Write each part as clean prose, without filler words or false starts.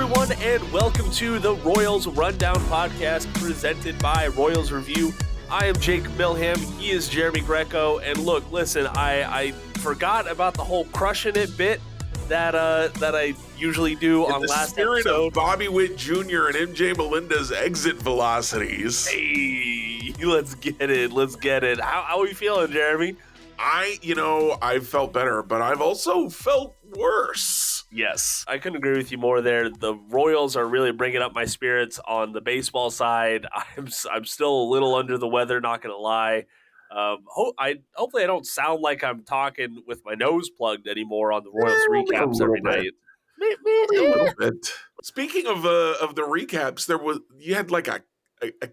everyone, and welcome to the Royals Rundown podcast presented by Royals Review. I am Jake Milham. He is Jeremy Greco. And look, listen, I forgot about the whole crushing it bit that I usually do on last spirit episode. Of Bobby Witt Jr. and MJ Melinda's exit velocities. Hey, let's get it. How are we feeling, Jeremy? I've felt better, but I've also felt worse. Yes, I couldn't agree with you more there. The Royals are really bringing up my spirits on the baseball side. I'm still a little under the weather, not going to lie. Hopefully I don't sound like I'm talking with my nose plugged anymore on the Royals recaps every night. Maybe a little bit. Speaking of the recaps, you had like a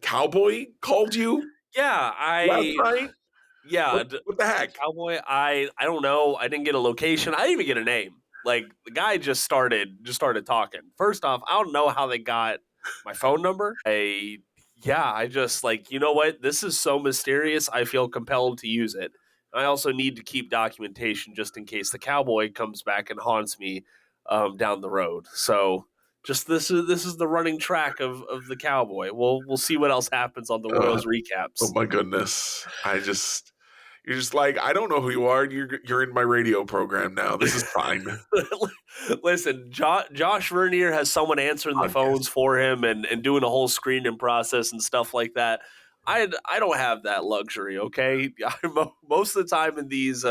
cowboy called you. Yeah, last night. Yeah, what the heck, cowboy? I don't know. I didn't get a location. I didn't even get a name. Like, the guy just started talking. First off, I don't know how they got my phone number. I just, like, you know what? This is so mysterious. I feel compelled to use it. I also need to keep documentation just in case the cowboy comes back and haunts me down the road. So, just this is the running track of the cowboy. We'll see what else happens on the Royals recaps. Oh my goodness! You're just like, I don't know who you are. You're in my radio program now. This is fine. Listen, Josh Vernier has someone answering the phones for him and doing a whole screening process and stuff like that. I don't have that luxury, okay? Most of the time in these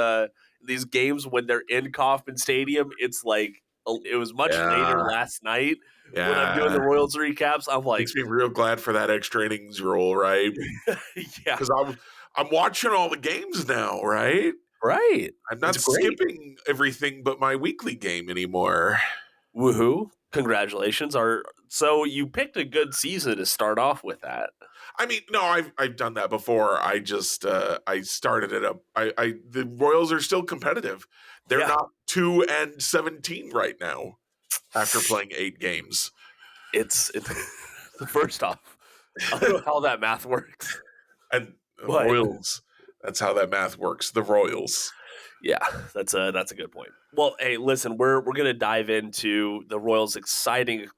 games when they're in Kauffman Stadium, it's like it was much later last night when I'm doing the Royals recaps. I'm like, makes me real glad for that extra innings rule, right? Yeah, because I'm watching all the games now, right? Right. I'm not skipping everything but my weekly game anymore. Woohoo. Congratulations. So you picked a good season to start off with that. I mean, no, I've done that before. I just I started it up. The Royals are still competitive. They're not 2-17 right now after playing 8 games. It's first off, I don't know how that math works. And Royals, that's how that math works. The Royals. Yeah, that's a good point. Well, hey, listen, we're going to dive into the Royals' exciting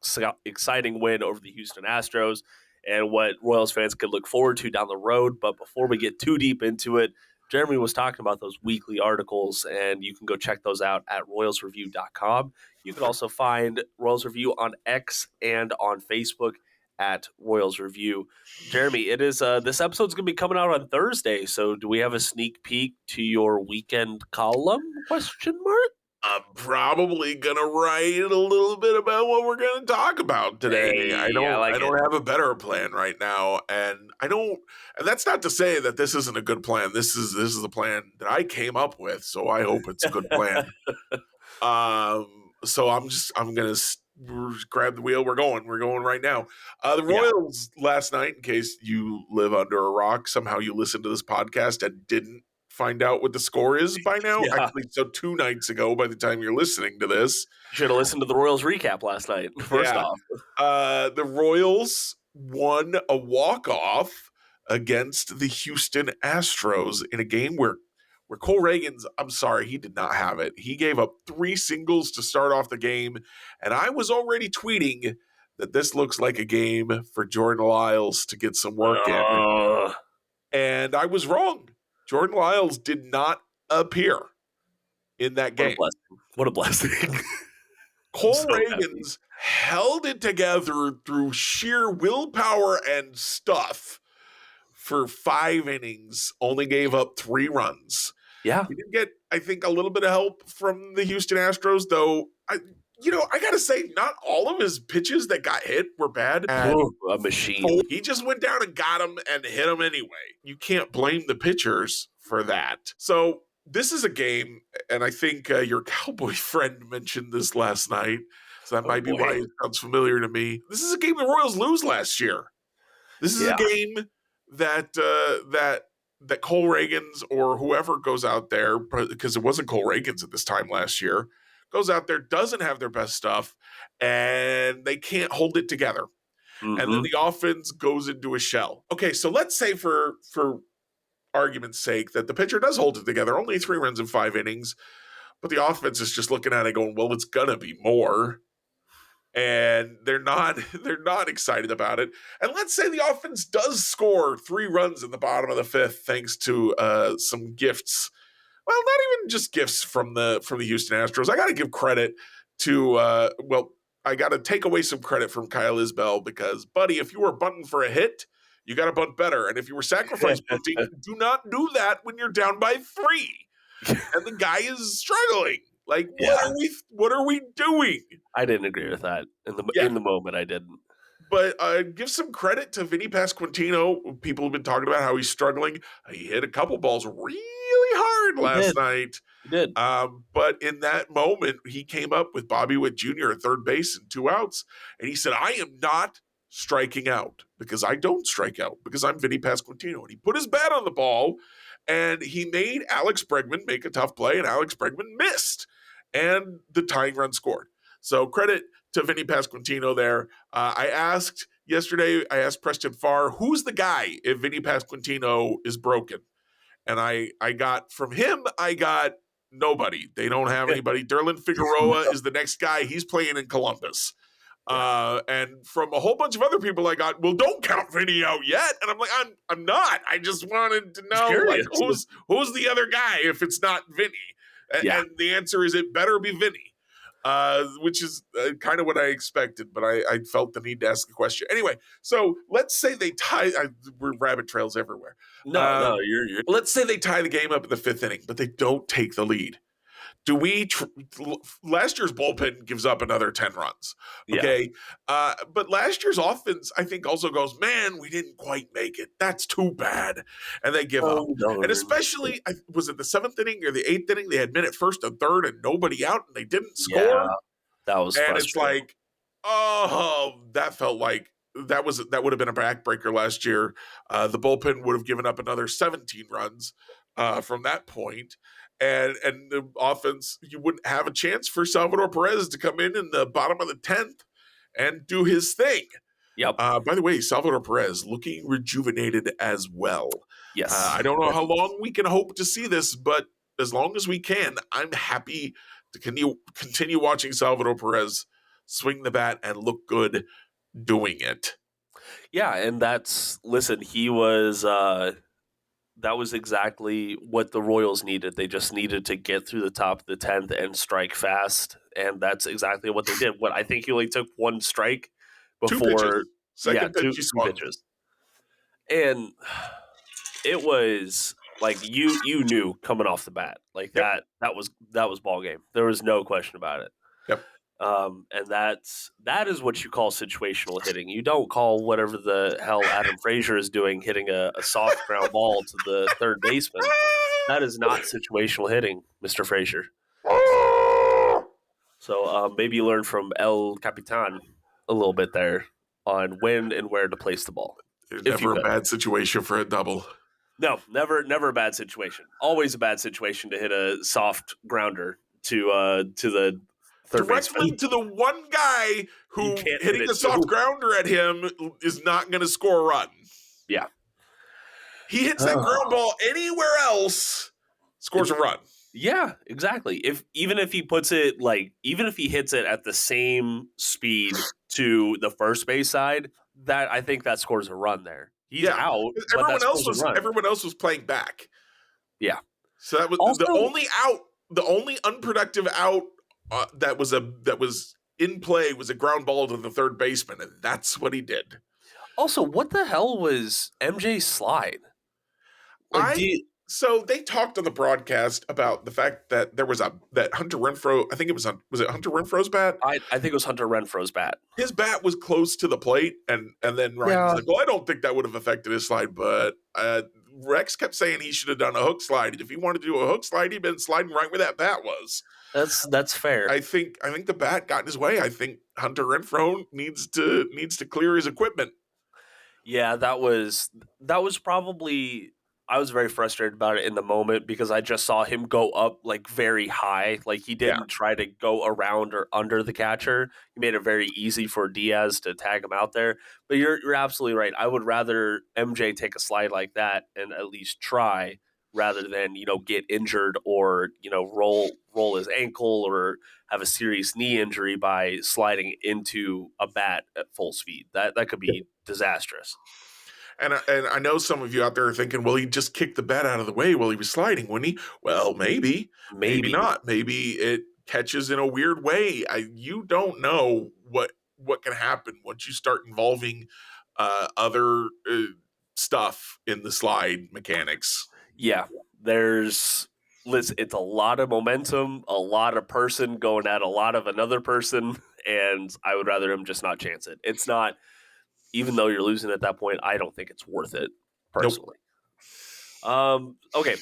win over the Houston Astros and what Royals fans could look forward to down the road. But before we get too deep into it, Jeremy was talking about those weekly articles, and you can go check those out at royalsreview.com. You can also find Royals Review on X and on Facebook at Royals Review. Jeremy, it is this episode's gonna be coming out on Thursday, so do we have a sneak peek to your weekend column? Question mark? I'm probably gonna write a little bit about what we're gonna talk about today. I don't have a better plan right now, and that's not to say that this isn't a good plan. This is the plan that I came up with, so I hope it's a good plan. So I'm gonna grab the wheel. We're going right now. The Royals last night, in case you live under a rock, somehow you listened to this podcast and didn't find out what the score is by now. Actually, so 2 nights ago, by the time you're listening to this, should have listened to the Royals recap last night. First off, the Royals won a walk-off against the Houston Astros in a game where Cole Reagans, I'm sorry, he did not have it. He gave up 3 singles to start off the game, and I was already tweeting that this looks like a game for Jordan Lyles to get some work in. And I was wrong. Jordan Lyles did not appear in that game. What a blessing. Cole Reagans held it together through sheer willpower and stuff for 5 innings, only gave up 3 runs. Yeah. He did get, I think, a little bit of help from the Houston Astros, though. I got to say, not all of his pitches that got hit were bad. A machine. He just went down and got him and hit him anyway. You can't blame the pitchers for that. So this is a game, and I think your Cowboy friend mentioned this last night, so that might be why it sounds familiar to me. This is a game the Royals lose last year. This is a game that Cole Reagans or whoever goes out there, because it wasn't Cole Reagans at this time last year, goes out there, doesn't have their best stuff, and they can't hold it together. Mm-hmm. And then the offense goes into a shell. Okay, so let's say for argument's sake that the pitcher does hold it together, only 3 runs in 5 innings, but the offense is just looking at it going, well, it's going to be more. and they're not they're not excited about it. And let's say the offense does score 3 runs in the bottom of the 5th thanks to some gifts. Well, not even just gifts from the Houston Astros. I got to give credit to I got to take away some credit from Kyle Isbell because, buddy, if you were bunting for a hit, you got to bunt better. And if you were sacrifice bunting, do not do that when you're down by 3 and the guy is struggling. Like, what are we doing? I didn't agree with that in the moment. I didn't. But give some credit to Vinny Pasquantino. People have been talking about how he's struggling. He hit a couple balls really hard last night. He did. But in that moment, he came up with Bobby Witt Jr. at third base and 2 outs. And he said, I am not striking out because I don't strike out because I'm Vinny Pasquantino. And he put his bat on the ball and he made Alex Bregman make a tough play, and Alex Bregman missed. And the tying run scored. So credit to Vinny Pasquantino there. I asked Preston Farr, who's the guy if Vinny Pasquantino is broken? And I got nobody. They don't have anybody. Derlin Figueroa is the next guy. He's playing in Columbus. And from a whole bunch of other people I got, well, don't count Vinny out yet. And I'm like, I'm not. I just wanted to know like, who's the other guy if it's not Vinny? And the answer is it better be Vinny. Which is kind of what I expected, but I felt the need to ask the question. Anyway, so let's say they tie. We're rabbit trails everywhere. No, you're. Let's say they tie the game up in the 5th inning, but they don't take the lead. Do we? Last year's bullpen gives up another 10 runs. Okay, but last year's offense, I think, also goes, man, we didn't quite make it. That's too bad, and they give up. No. And especially, was it the 7th inning or the 8th inning? They had men at first and third, and nobody out, and they didn't score. Yeah, that was. And it's like, that felt like that would have been a backbreaker last year. The bullpen would have given up another 17 runs from that point. And the offense, you wouldn't have a chance for Salvador Perez to come in the bottom of the 10th and do his thing. Yep. By the way, Salvador Perez looking rejuvenated as well. Yes. I don't know how long we can hope to see this, but as long as we can, I'm happy to continue watching Salvador Perez swing the bat and look good doing it. Yeah, and he was that was exactly what the Royals needed. They just needed to get through the top of the 10th and strike fast, and that's exactly what they did. I think he only took 1 strike before 2 pitches. Two pitches. And it was like you knew coming off the bat. Like that was ball game. There was no question about it. Yep. And that is what you call situational hitting. You don't call whatever the hell Adam Frazier is doing, hitting a soft ground ball to the third baseman. That is not situational hitting, Mr. Frazier. So maybe you learn from El Capitan a little bit there on when and where to place the ball. Never a bad situation for a double. No, never a bad situation. Always a bad situation to hit a soft grounder to the third directly baseman. To the one guy who hitting a soft grounder at him is not going to score a run. Yeah. He hits that ground ball anywhere else, scores a run. Yeah, exactly. Even if he hits it at the same speed to the first base side, that I think that scores a run there. He's out. Everyone else was playing back. Yeah. So that was also, the only unproductive out that was in play was a ground ball to the third baseman, and that's what he did. Also, what the hell was MJ's slide? So they talked on the broadcast about the fact that there was that Hunter Renfroe. I think was it Hunter Renfroe's bat? I think it was Hunter Renfroe's bat. His bat was close to the plate, and then Ryan was like, "Well, I don't think that would have affected his slide." But Rex kept saying he should have done a hook slide. If he wanted to do a hook slide, he'd been sliding right where that bat was. That's fair. I think the bat got in his way. I think Hunter Renfroe needs to clear his equipment. Yeah, that was probably. I was very frustrated about it in the moment because I just saw him go up like very high. Like he didn't try to go around or under the catcher. He made it very easy for Diaz to tag him out there. But you're absolutely right. I would rather MJ take a slide like that and at least try rather than, get injured or, roll his ankle or have a serious knee injury by sliding into a bat at full speed. That could be disastrous. And I know some of you out there are thinking, well, he just kicked the bat out of the way while he was sliding, wouldn't he? Well, maybe Maybe. not. Maybe it catches in a weird way. You don't know what can happen once you start involving other stuff in the slide mechanics. Yeah. It's a lot of momentum, a lot of person going at a lot of another person, and I would rather him just not chance it. It's not, even though you're losing at that point, I don't think it's worth it Nope. personally. Okay.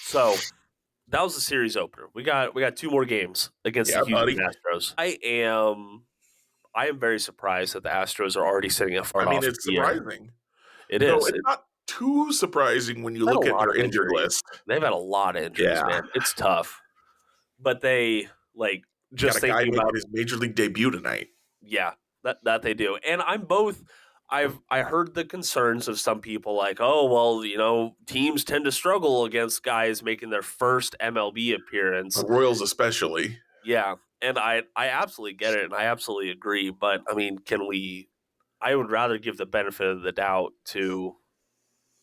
So that was the series opener. We got 2 more games against Yeah, the Houston buddy. Astros. I am very surprised that the Astros are already setting a I start mean, off it's the year. surprising. It Though is. it's not too surprising when you They've had look a at lot their of injured injuries. list. They've had a lot of injuries, Yeah. man. It's tough. But they Got just a guy thinking making about his major league debut tonight. yeah, that they do. And I heard the concerns of some people like, oh well, teams tend to struggle against guys making their first MLB appearance. The Royals especially. Yeah, and I absolutely get it, and I absolutely agree. But I mean, I would rather give the benefit of the doubt to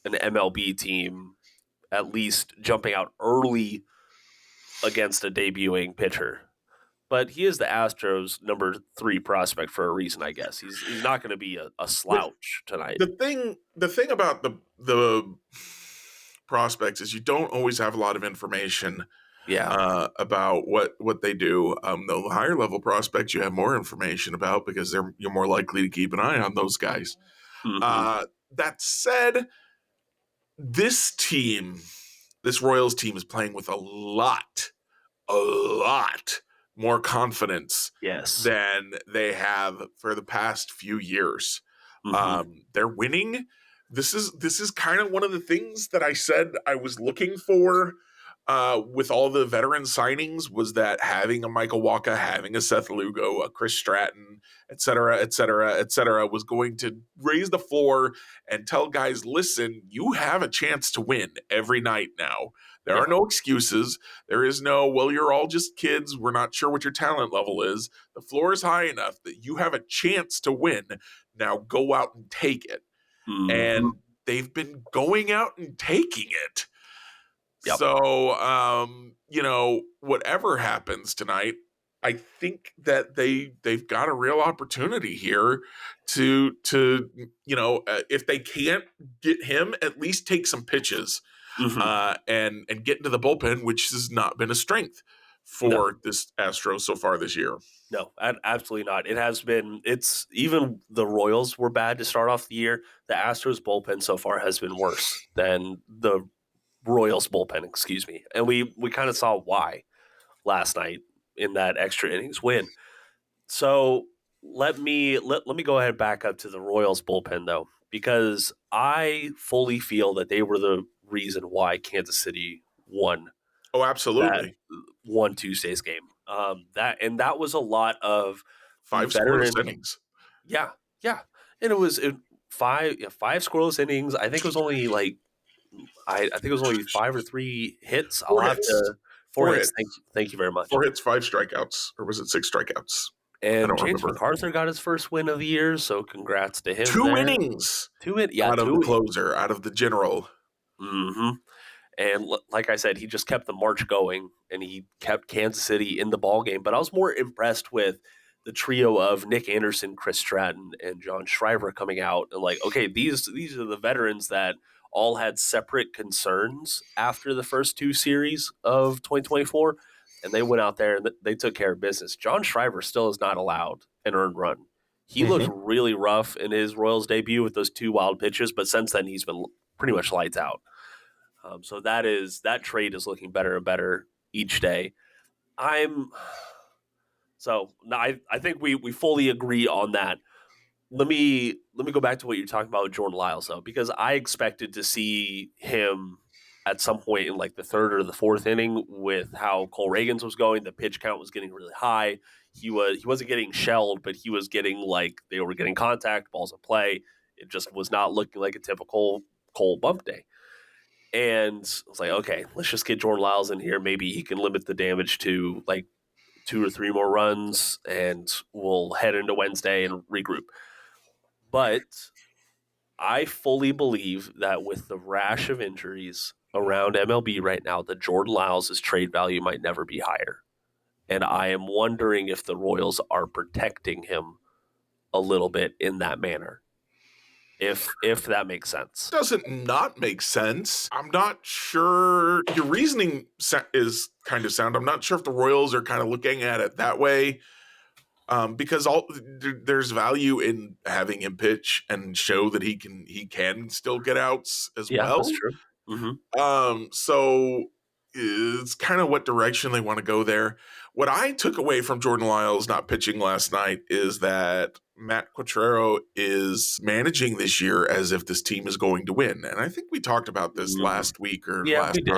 an MLB team at least jumping out early against a debuting pitcher. But he is the Astros' number 3 prospect for a reason, I guess. He's not going to be a slouch tonight. The thing about the prospects is you don't always have a lot of information about what they do. The higher level prospects you have more information about because you're more likely to keep an eye on those guys. Mm-hmm. That said, this Royals team is playing with a lot more confidence Yes. than they have for the past few years. Mm-hmm. They're winning. This is kind of one of the things that I said I was looking for with all the veteran signings was that having a Michael Wacha, having a Seth Lugo, a Chris Stratton, et cetera, was going to raise the floor and tell guys, listen, you have a chance to win every night now. There are no excuses. There is no, well, you're all just kids. We're not sure what your talent level is. The floor is high enough that you have a chance to win. Now go out and take it. Mm-hmm. And they've been going out and taking it. Yep. So, whatever happens tonight, I think that they've got a real opportunity here to if they can't get him, at least take some pitches and get into the bullpen, which has not been a strength for this Astros so far this year. No, absolutely not. It has been. It's even the Royals were bad to start off the year. The Astros bullpen so far has been worse than the Royals bullpen. Excuse me, and we kind of saw why last night in that extra innings win. So let me go ahead and back up to the Royals bullpen though, because I fully feel that they were the reason why Kansas City won. Oh, absolutely. Won Tuesday's game. That was a lot of 5 veteran scoreless innings. Yeah, and it was 5 scoreless innings. I think it was only I think it was only 5 or 3 hits. I'll have to 4 hits. Thank you very much. 4 hits, 5 strikeouts, or was it 6 strikeouts? And James McArthur got his first win of the year, so congrats to him. 2 innings. Out of the closer, out of the general. Mm-hmm. And like I said, he just kept the march going, and he kept Kansas City in the ballgame. But I was more impressed with the trio of Nick Anderson, Chris Stratton, and John Shriver coming out and okay, these are the veterans that all had separate concerns after the first 2 series of 2024, and they went out there and they took care of business. John Shriver still is not allowed an earned run. He looked really rough in his Royals debut with those 2 wild pitches, but since then he's been pretty much lights out. So that trade is looking better and better each day. I think we fully agree on that. Let me go back to what you're talking about with Jordan Lyles though, because I expected to see him at some point in the 3rd or the 4th inning with how Cole Reagans was going. The pitch count was getting really high. He wasn't getting shelled, but he was getting they were getting contact, balls in play. It just was not looking like a typical Cole bump day. And I was like, okay, let's just get Jordan Lyles in here. Maybe he can limit the damage to like 2 or 3 more runs, and we'll head into Wednesday and regroup. But I fully believe that with the rash of injuries around MLB right now, that Jordan Lyles' trade value might never be higher. And I am wondering if the Royals are protecting him a little bit in that manner, if that makes sense. Doesn't not make sense. I'm not sure your reasoning is kind of sound. I'm not sure if the Royals are kind of looking at it that way, because there's value in having him pitch and show that he can still get outs as Yeah, that's well. true. Mm-hmm. So it's kind of what direction they want to go there. What I took away from Jordan Lyles not pitching last night is that Matt Quatrero is managing this year as if this team is going to win. And I think we talked about this last week or Yeah, last we did.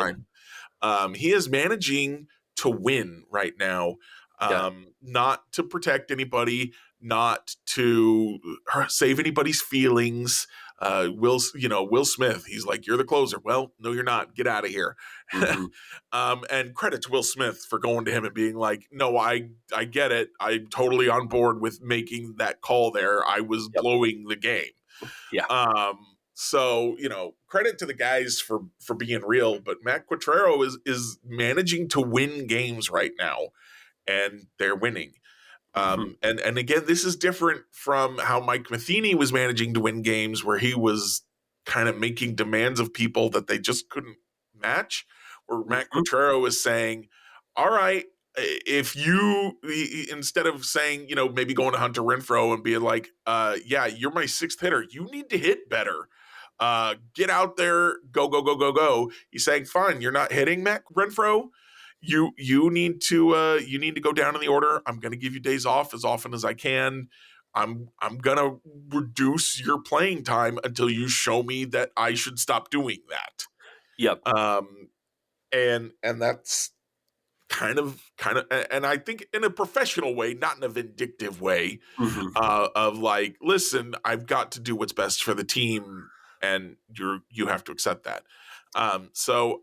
time. He is managing to win right now, Yeah. not to protect anybody, not to save anybody's feelings. Will Smith? He's like, you're the closer. Well, no, you're not. Get out of here. Mm-hmm. And credit to Will Smith for going to him and being like, no, I get it. I'm totally on board with making that call there. I was Yep. blowing the game. Yeah. So, credit to the guys for being real, but Matt Quatrero is managing to win games right now, and they're winning. And again, this is different from how Mike Matheny was managing to win games, where he was kind of making demands of people that they just couldn't match. Where Matt Quatrero is saying, all right, if you, instead of saying, maybe going to Hunter Renfroe and being like, yeah, you're my sixth hitter, you need to hit better. Get out there, go, go, go, go, go. He's saying, fine, you're not hitting, Matt Renfroe. You need to go down in the order. I'm going to give you days off as often as I can. I'm going to reduce your playing time until you show me that I should stop doing that. Yep. And that's kind of, and I think in a professional way, not in a vindictive way, of like, listen, I've got to do what's best for the team, and you have to accept that. So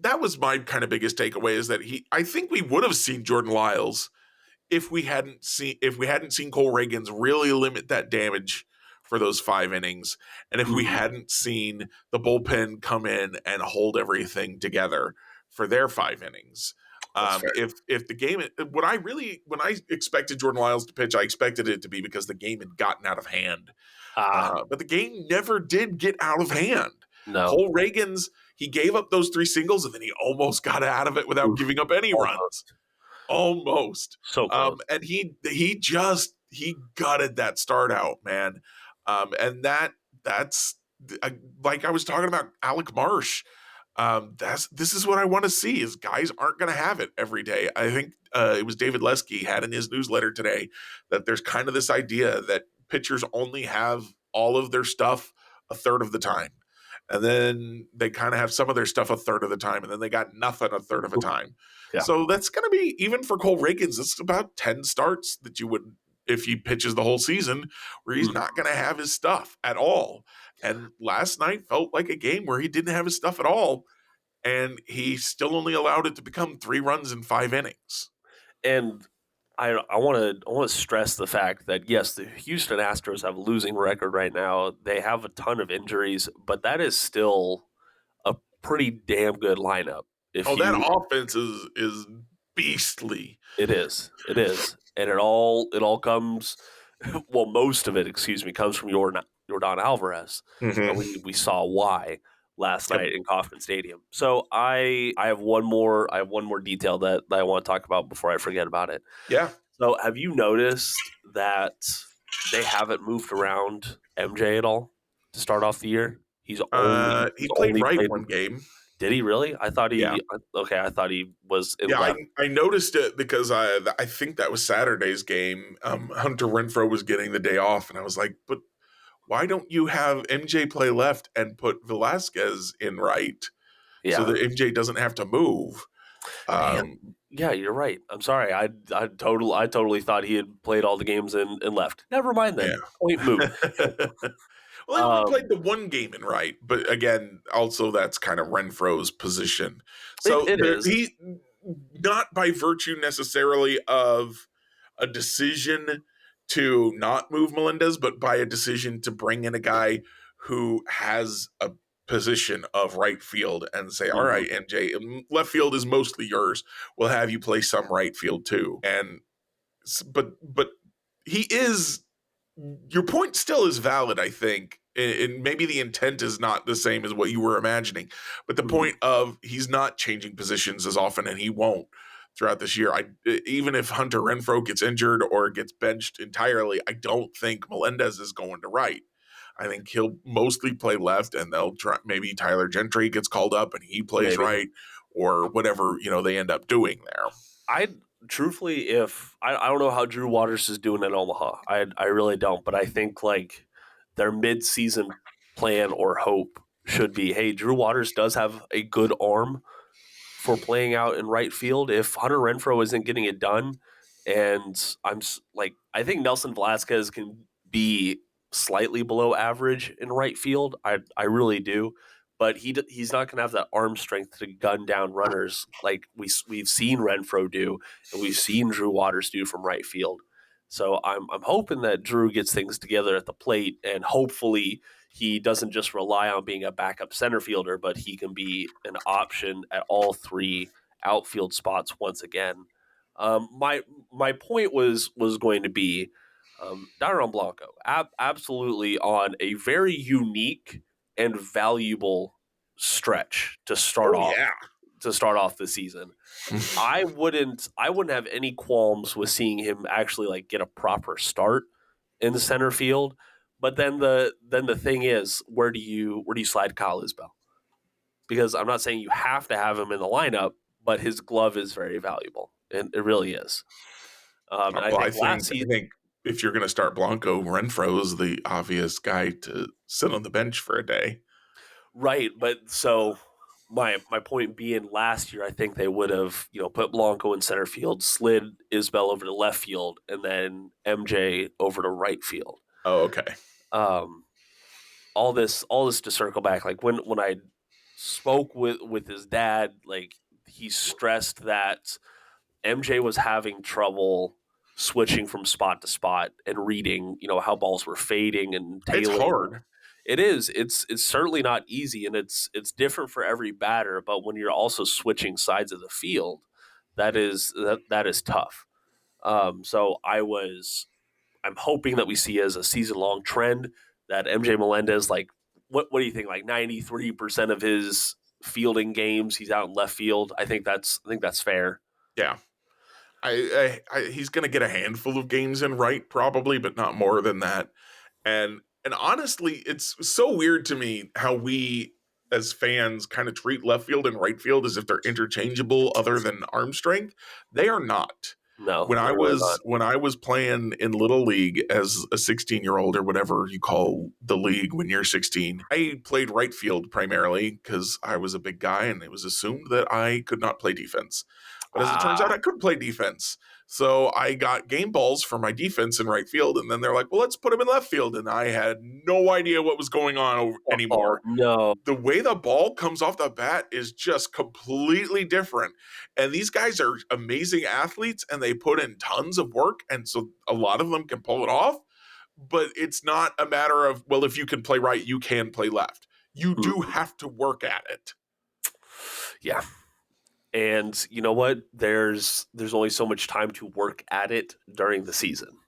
that was my kind of biggest takeaway, is that I think we would have seen Jordan Lyles if we hadn't seen Cole Reagans really limit that damage for those 5 innings, and if we hadn't seen the bullpen come in and hold everything together for their 5 innings. If the game, when I expected Jordan Lyles to pitch, I expected it to be because the game had gotten out of hand. But the game never did get out of hand. No. Cole Reagans, he gave up those 3 singles, and then he almost got out of it without giving up any runs. Almost. So close. And he gutted that start out, man. And that's like I was talking about Alec Marsh. This is what I want to see, is guys aren't going to have it every day. I think it was David Lesky had in his newsletter today that there's kind of this idea that pitchers only have all of their stuff a third of the time. And then they kind of have some of their stuff a third of the time, and then they got nothing a third of the time. Yeah. So that's going to be, even for Cole Reagans, it's about 10 starts that you would, if he pitches the whole season, where he's not going to have his stuff at all. And last night felt like a game where he didn't have his stuff at all, and he still only allowed it to become 3 runs in 5 innings. And I want to stress the fact that, yes, the Houston Astros have a losing record right now. They have a ton of injuries, but that is still a pretty damn good lineup. That offense is beastly. It is, and it all comes. Well, most of it, comes from Yordan Alvarez. And we saw why last night in Kauffman Stadium. So I have one more detail that I want to talk about before I forget about it. Yeah. So have you noticed that they haven't moved around MJ at all to start off the year? He played right one game. Did he really? I thought he. Yeah. Okay, I thought he was. I noticed it because I think that was Saturday's game. Hunter Renfroe was getting the day off, and I was like, but why don't you have MJ play left and put Velasquez in right, so that MJ doesn't have to move? Yeah, you're right. I'm sorry. I totally thought he had played all the games in left. Never mind then. Yeah. Point move. Well, he only played the one game in right, but again, also that's kind of Renfro's position. So it is. he not by virtue necessarily of a decision to not move Melendez, but by a decision to bring in a guy who has a position of right field and say, all Mhm. right, MJ, left field is mostly yours. We'll have you play some right field too. And but he is, your point still is valid, I think. And maybe the intent is not the same as what you were imagining, but the Mhm. point of he's not changing positions as often, and he won't throughout this year. Even if Hunter Renfroe gets injured or gets benched entirely, I don't think Melendez is going to right. I think he'll mostly play left, and they'll try. Maybe Tyler Gentry gets called up and he plays Maybe. right, or whatever they end up doing there. I truthfully, if I don't know how Drew Waters is doing in Omaha. I really don't, but I think like their mid-season plan or hope should be, hey, Drew Waters does have a good arm for playing out in right field. If Hunter Renfroe isn't getting it done, and like, I think Nelson Velasquez can be slightly below average in right field. I really do, but he's not going to have that arm strength to gun down runners like we've seen Renfroe do, and we've seen Drew Waters do from right field. So I'm hoping that Drew gets things together at the plate, and hopefully he doesn't just rely on being a backup center fielder, but he can be an option at all three outfield spots once again. My point was going to be Dairon Blanco, absolutely on a very unique and valuable stretch Oh yeah. to start off the season. I wouldn't have any qualms with seeing him actually like get a proper start in the center field. But then the thing is, where do you slide Kyle Isbell? Because I'm not saying you have to have him in the lineup, but his glove is very valuable, and it really is. And I Well, think last I season, think if you're going to start Blanco, Renfro is the obvious guy to sit on the bench for a day. right? But so my point being, last year I think they would have put Blanco in center field, slid Isbell over to left field, and then MJ over to right field. Oh, okay. Um, all this to circle back, like when I spoke with his dad, like he stressed that MJ was having trouble switching from spot to spot and reading, how balls were fading and It's tailing. hard. It is. It's certainly not easy, and it's different for every batter. But when you're also switching sides of the field, that is tough. So I'm hoping that we see as a season long trend that MJ Melendez, like, what do you think, like 93% of his fielding games he's out in left field. I think that's fair. Yeah. He's going to get a handful of games in right probably, but not more than that. And honestly, it's so weird to me how we as fans kind of treat left field and right field as if they're interchangeable other than arm strength. They are not. No, When I they're really was not. when I was playing in little league as a 16-year-old or whatever you call the league when you're 16, I played right field primarily because I was a big guy and it was assumed that I could not play defense. But as it turns out, Ah, I could play defense. So I got game balls for my defense in right field, and then they're like, "Well, let's put him in left field," and I had no idea what was going on oh anymore. no. The way the ball comes off the bat is just completely different. And these guys are amazing athletes and they put in tons of work. And so a lot of them can pull it off. But it's not a matter of, well, if you can play right, you can play left. You do Mm, have to work at it. yeah. And you know what? There's only so much time to work at it during the season.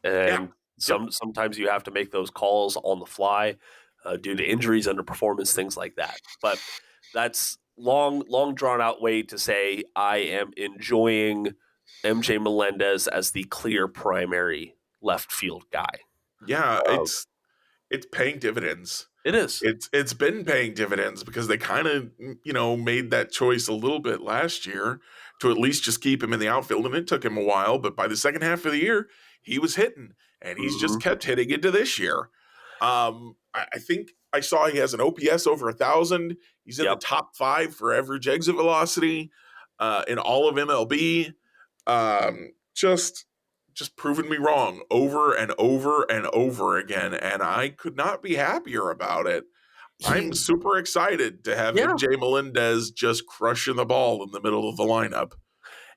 Yeah. And Yep. sometimes you have to make those calls on the fly due to injuries, underperformance, things like that. But that's long drawn out way to say I am enjoying MJ Melendez as the clear primary left field guy. Yeah. Um, It's paying dividends. it is. It's been paying dividends because they kind of made that choice a little bit last year to at least just keep him in the outfield, and it took him a while, but by the second half of the year he was hitting, and he's just Hmm. kept hitting into this year. I think I saw he has an OPS over 1,000. He's in the Yep. top 5 for average exit velocity in all of MLB. Just just proven me wrong over and over and over again, and I could not be happier about it. I'm He's super excited to have yeah. MJ Melendez just crushing the ball in the middle of the lineup.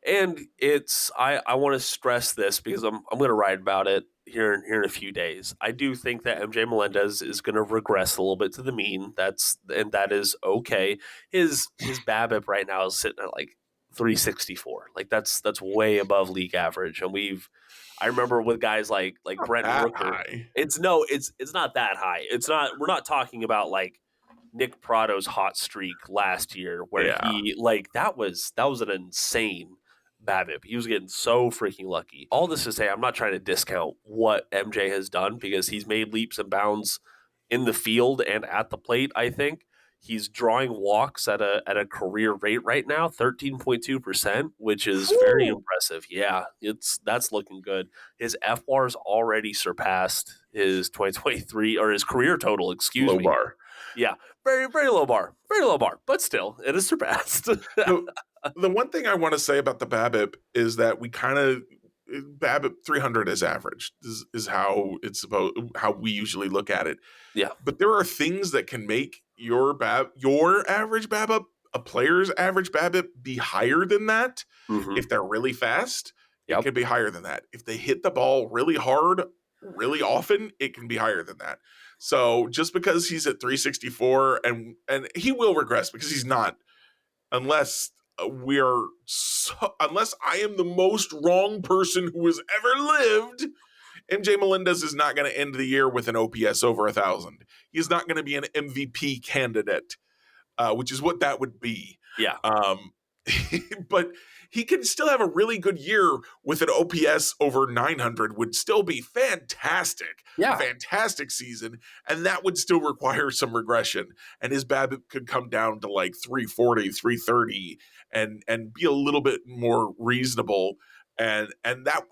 And it's I want to stress this because I'm going to write about it here in a few days. I do think that MJ Melendez is going to regress a little bit to the mean. That is okay. His BABIP right now is sitting at like 364. Like that's way above league average. And I remember with guys like Not Brent that Rooker. high. It's not that high. We're not talking about like Nick Prado's hot streak last year where Yeah. he like that was an insane BABIP. He was getting so freaking lucky. All this to say, I'm not trying to discount what MJ has done because he's made leaps and bounds in the field and at the plate. I think he's drawing walks at a career rate right now, 13.2%, which is very Whew. impressive. Yeah, that's looking good. His FWAR's already surpassed his 2023 or his career total. Excuse Low me. bar. Yeah, very low bar, but still, it is surpassed. The one thing I want to say about the BABIP is that we kind of BABIP 300 is average. Is how how we usually look at it. Yeah. But there are things that can make your average BABIP, a player's average BABIP, be higher than that. Mm-hmm. If they're really fast, it Yep. can be higher than that. If they hit the ball really hard, really often, it can be higher than that. So just because he's at 364 and he will regress because he's not, unless unless I am the most wrong person who has ever lived. MJ Melendez is not going to end the year with an OPS over 1,000. He's not going to be an MVP candidate, which is what that would be. Yeah. But he can still have a really good year with an OPS over 900 would still be fantastic. Yeah. A fantastic season. And that would still require some regression. And his BABIP could come down to like 340, 330 and be a little bit more reasonable. And that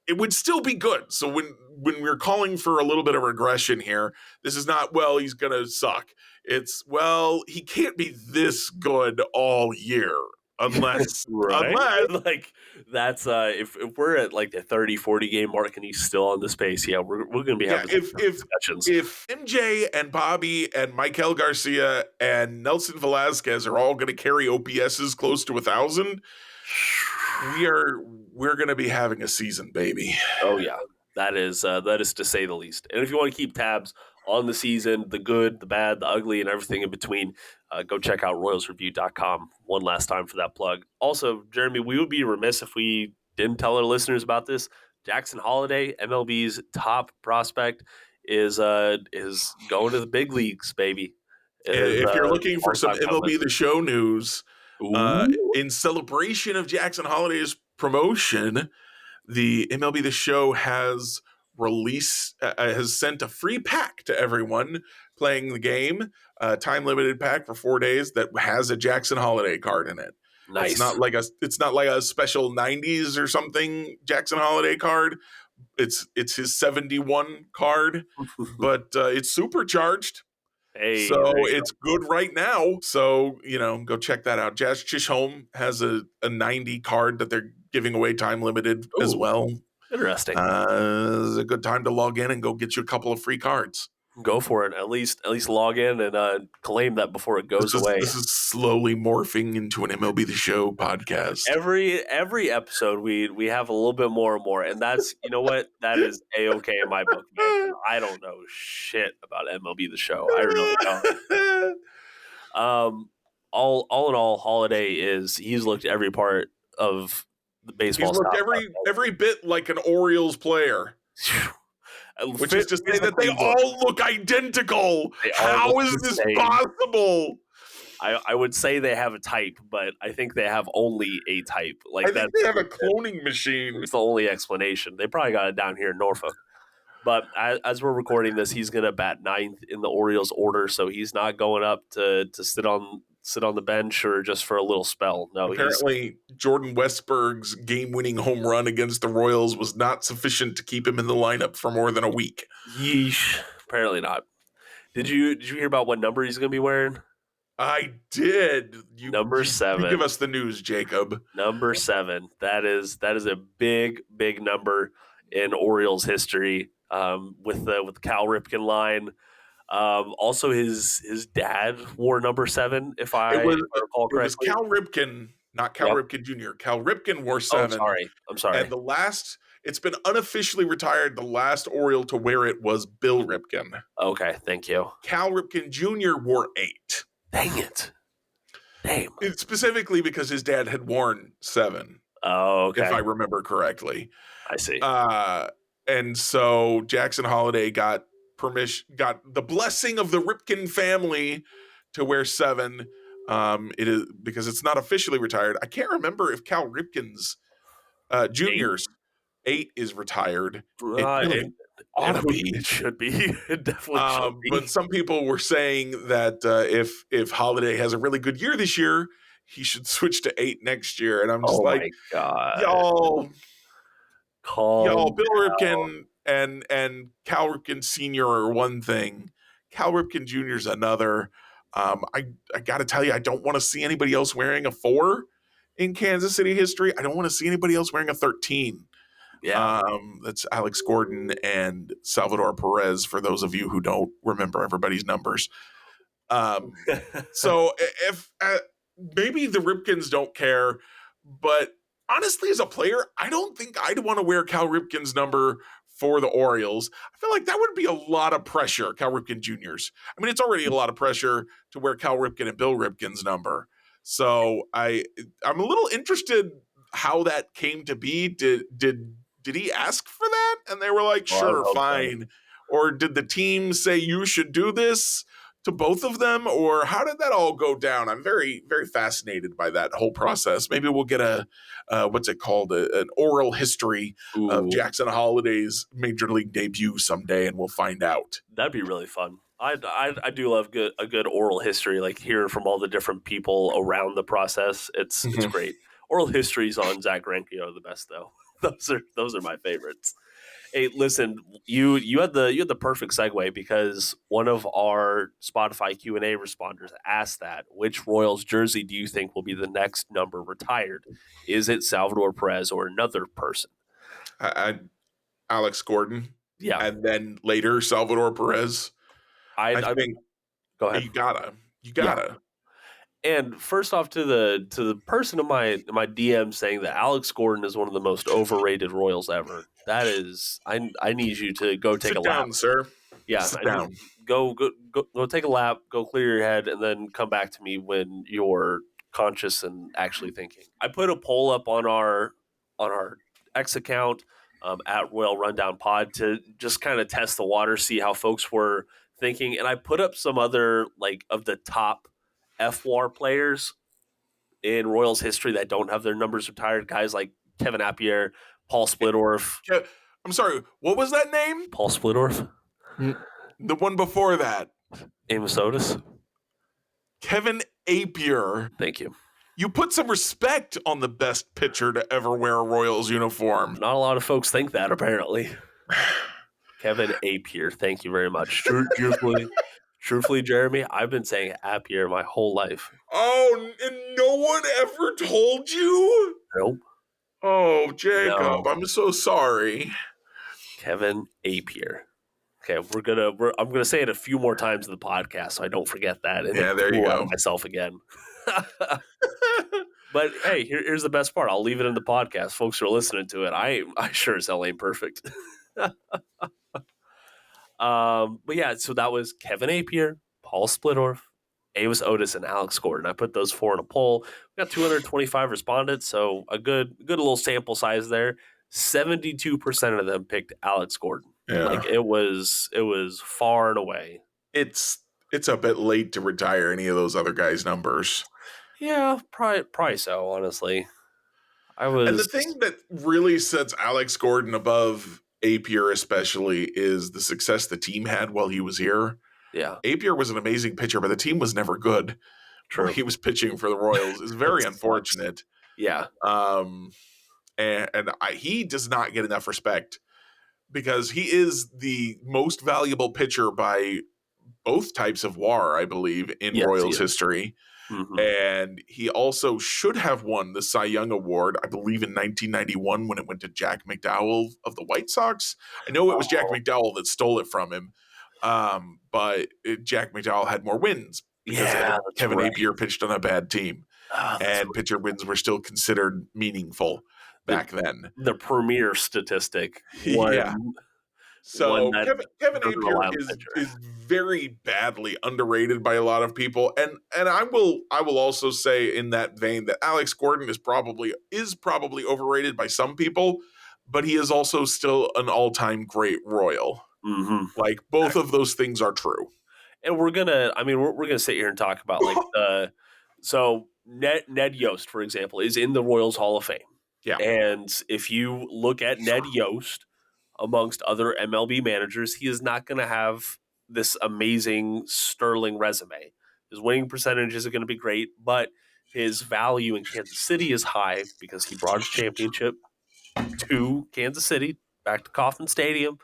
it would still be good. So when we're calling for a little bit of regression here, this is not, well, he's going to suck. It's, well, he can't be this good all year. Unless like that's if we're at like the 30-40 game mark and he's still on the space, yeah, we're gonna be having discussions. If MJ and Bobby and Michael Garcia and Nelson Velasquez are all going to carry OPSs close to 1,000, we're going to be having a season, baby. Oh yeah, that is to say the least. And if you want to keep tabs on the season, the good, the bad, the ugly, and everything in between, go check out royalsreview.com one last time for that plug. Also, Jeremy, we would be remiss if we didn't tell our listeners about this. Jackson Holliday, MLB's top prospect, is going to the big leagues, baby. If you're looking for some MLB The Show news, Ooh. in celebration of Jackson Holliday's promotion, the MLB The Show has sent a free pack to everyone playing the game, a time-limited pack for 4 days that has a Jackson Holliday card in it. Nice. It's not like a special 90s or something Jackson Holliday card. It's his 71 card, but it's supercharged. Hey, so it's good right now. So, go check that out. Jazz Chisholm has a 90 card that they're giving away time limited as well. Interesting. It's a good time to log in and go get you a couple of free cards. Go for it. At least log in and claim that before it goes away. This is slowly morphing into an MLB The Show podcast. Every episode we have a little bit more and more, and that's what that is a-okay in my book, man. I don't know shit about MLB The Show. I really don't. All in all, Holiday he's looked every part of the baseball. He's looked every bit like an Orioles player. Which is to say that they all look identical. How is this possible? I would say they have a type, but I think they have only a type. I think they have a cloning machine. It's the only explanation. They probably got it down here in Norfolk. But as we're recording this, he's going to bat 9th in the Orioles order, so he's not going up to sit on the bench or just for a little spell. No, apparently Jordan Westberg's game-winning home run against the Royals was not sufficient to keep him in the lineup for more than a week. Yeesh. Apparently not. Did you hear about what number he's going to be wearing? I did. Number 7. You give us the news, Jacob. Number 7. That is a big number in Orioles history with the Cal Ripken line. Also, his dad wore number 7, if It I was recall it was correctly. Cal Ripken, not Cal Yep. Ripken Jr. Cal Ripken wore Oh, I'm 7, sorry. I'm sorry. and it's been unofficially retired. The last Oriole to wear it was Bill Ripken. Okay, thank you. Cal Ripken Jr. wore 8. Dang it. Damn. It's specifically because his dad had worn 7, Oh, if I okay. remember correctly. I see. And so Jackson Holiday got the blessing of the Ripken family to wear 7. It is because it's not officially retired. I can't remember if Cal Ripken's Junior's 8 is retired. It really ought to be. It should be. It definitely should be. But some people were saying that if Holiday has a really good year this year, he should switch to 8 next year. And I'm just Oh my God. y'all, Calm Bill down. Ripken and Cal Ripken Sr. are one thing. Cal Ripken Jr. is another. I got to tell you, I don't want to see anybody else wearing a 4 in Kansas City history. I don't want to see anybody else wearing a 13. Yeah. That's Alex Gordon and Salvador Perez, for those of you who don't remember everybody's numbers. So if maybe the Ripkens don't care, but honestly, as a player, I don't think I'd want to wear Cal Ripken's number for the Orioles. I feel like that would be a lot of pressure, Cal Ripken Jr.'s. I mean, it's already a lot of pressure to wear Cal Ripken and Bill Ripken's number. So I'm a little interested how that came to be. Did he ask for that? And they were like, sure, fine. So. Or did the team say you should do this to both of them? Or how did that all go down? I'm very, very fascinated by that whole process. Maybe we'll get what's it called? An oral history of Jackson Holiday's major league debut someday, and we'll find out. That'd be really fun. I do love a good oral history, like hearing from all the different people around the process. It's great. Oral histories on Zach Greinke are the best, though. Those are my favorites. Hey, listen, you had the perfect segue, because one of our Spotify Q&A responders asked that, which Royals jersey do you think will be the next number retired? Is it Salvador Perez or another person? Alex Gordon. Yeah. And then later Salvador Perez. I think go ahead. You gotta. Yeah. And first off, to the person in my DM saying that Alex Gordon is one of the most overrated Royals ever. That is, I need you to go take a lap. Sit down, sir. Yeah, sit down. Go take a lap. Go clear your head, and then come back to me when you're conscious and actually thinking. I put a poll up on our X account at Royal Rundown Pod to just kind of test the water, see how folks were thinking, and I put up some other of the top FWAR players in Royals history that don't have their numbers retired. Guys like Kevin Appier, Paul Splittorff. I'm sorry, what was that name? Paul Splittorff. The one before that. Amos Otis. Kevin Appier. Thank you. You put some respect on the best pitcher to ever wear a Royals uniform. Not a lot of folks think that, apparently. Kevin Appier. Thank you very much. Truthfully, Jeremy, I've been saying Appier my whole life. Oh, and no one ever told you? Nope. Oh, Jacob, no. I'm so sorry. Kevin Appier. Okay, I'm gonna say it a few more times in the podcast so I don't forget that. And yeah, there you go. Myself again. But hey, here's the best part. I'll leave it in the podcast. Folks are listening to it. I sure as hell ain't perfect. But yeah, so that was Kevin Appier, Paul Splittorff, Amos Otis, and Alex Gordon. I put those 4 in a poll. We got 225 respondents, so a good little sample size there. 72% of them picked Alex Gordon. Yeah. It was far and away. It's a bit late to retire any of those other guys' numbers. Yeah, probably so, honestly. And the thing that really sets Alex Gordon above Appier especially is the success the team had while he was here. Yeah. Appier was an amazing pitcher, but the team was never good. True. He was pitching for the Royals. It's very unfortunate. Yeah. And he does not get enough respect because he is the most valuable pitcher by both types of WAR, I believe, in Royals history. Mm-hmm. And he also should have won the Cy Young Award, I believe, in 1991 when it went to Jack McDowell of the White Sox. I know it was Jack Oh, McDowell that stole it from him, but Jack McDowell had more wins because yeah, that's Kevin right. Napier pitched on a bad team, Ah, that's and pitcher wins were still considered meaningful the back then. the premier statistic Yeah. when So that Kevin doesn't Napier rely on the is pitcher. very badly underrated by a lot of people, and I will also say in that vein that Alex Gordon is probably overrated by some people, but he is also still an all time great Royal. Mm-hmm. Like both of those things are true. And we're gonna sit here and talk about like so Ned Yost, for example, is in the Royals Hall of Fame. Yeah, And if you look at Ned Yost amongst other MLB managers, he is not going to have this amazing sterling resume. His winning percentage isn't going to be great, but his value in Kansas City is high because he brought a championship to Kansas City, back to Kauffman Stadium,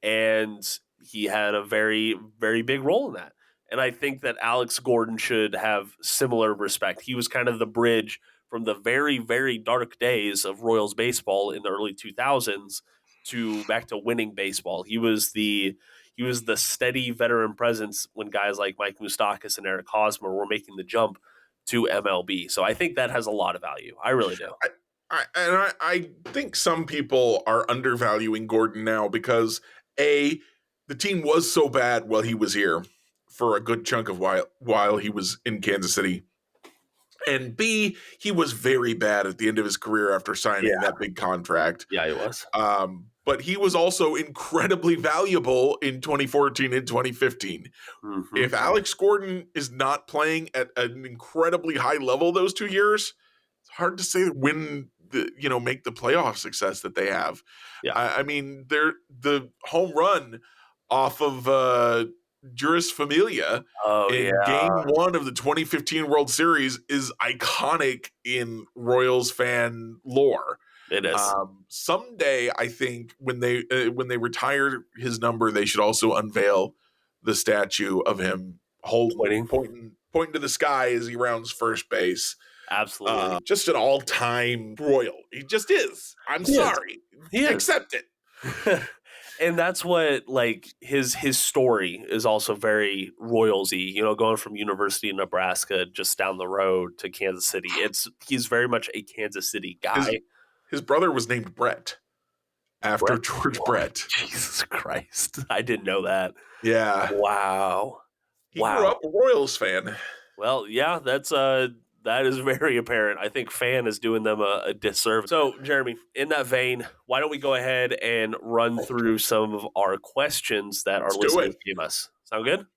and he had a very, very big role in that. And I think that Alex Gordon should have similar respect. He was kind of the bridge from the very, very dark days of Royals baseball in the early 2000s to back to winning baseball. He was the steady veteran presence when guys like Mike Moustakas and Eric Hosmer were making the jump to MLB. So I think that has a lot of value. I really do. I think some people are undervaluing Gordon now because A, the team was so bad while he was here for a good chunk of while he was in Kansas City. And B, he was very bad at the end of his career after signing Yeah. that big contract. Yeah, he was. But he was also incredibly valuable in 2014 and 2015. Mm-hmm. If Alex Gordon is not playing at an incredibly high level those 2 years, it's hard to say make the playoff success that they have. Yeah. I mean, the home run off of Juris Familia Oh, in yeah. Game 1 of the 2015 World Series is iconic in Royals fan lore. It is. Someday, I think when they retire his number, they should also unveil the statue of him pointing to the sky as he rounds first base. Absolutely. Just an all-time Royal. He just is. I'm sorry. He is. Accept it. And that's what, like, his story is also very Royals-y, going from University of Nebraska just down the road to Kansas City. He's very much a Kansas City guy. His brother was named Brett after George Brett. Jesus Christ. I didn't know that. Yeah. Wow. He grew up a Royals fan. Well, yeah, that is very apparent. I think fan is doing them a disservice. So, Jeremy, in that vein, why don't we go ahead and run through some of our questions that our listeners gave us? Sound good?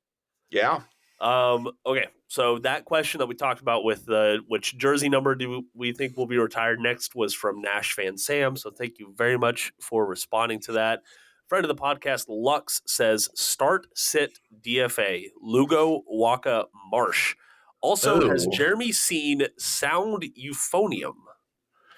Yeah. Okay, so that question that we talked about with which jersey number do we think will be retired next was from Nash fan Sam. So thank you very much for responding to that. Friend of the podcast, Lux, says start, sit, DFA, Lugo, Waka, Marsh. Also, has Jeremy seen Sound Euphonium?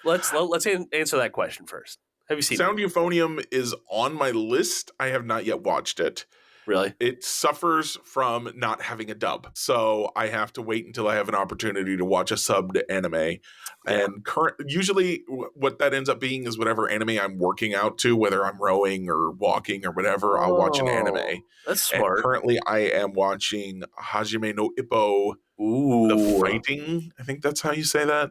Let's answer that question first. Have you seen Sound Euphonium is on my list. I have not yet watched it. Really? It suffers from not having a dub. So I have to wait until I have an opportunity to watch a subbed anime. Yeah. And usually what that ends up being is whatever anime I'm working out to, whether I'm rowing or walking or whatever, I'll watch an anime. That's smart. And currently I am watching Hajime no Ippo, The Fighting. I think that's how you say that.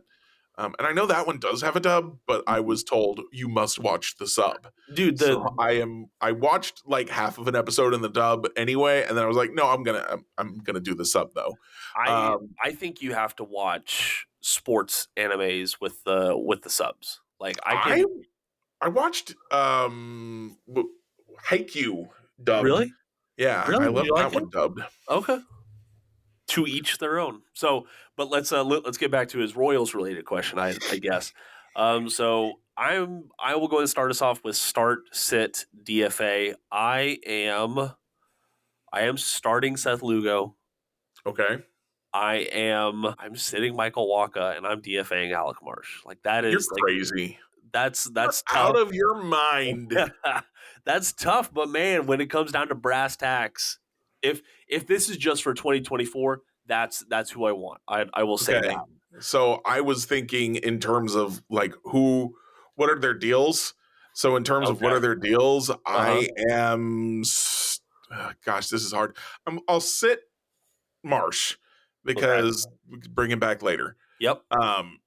And I know that one does have a dub, but I was told you must watch the sub. Dude, so I watched like half of an episode in the dub anyway, and then I was like, no, I'm gonna do the sub though. I think you have to watch sports animes with the subs. Like I watched Haikyuu dubbed. Really? Yeah, really? I love that one dubbed. Okay. To each their own. So, but let's get back to his Royals related question. I guess. So I will go and start us off with start, sit, DFA. I am starting Seth Lugo. Okay. I'm sitting Michael Waka and I'm DFAing Alec Marsh. Like that is You're crazy. That's tough. Out of your mind. That's tough, but man, when it comes down to brass tacks, if this is just for 2024, That's who I want. I will say Okay. that. So I was thinking in terms of like what are their deals? So in terms of what Okay. are their deals, Uh-huh. I am, gosh, this is hard. I'll sit Marsh Okay. because we could bring him back later. Yep. Um,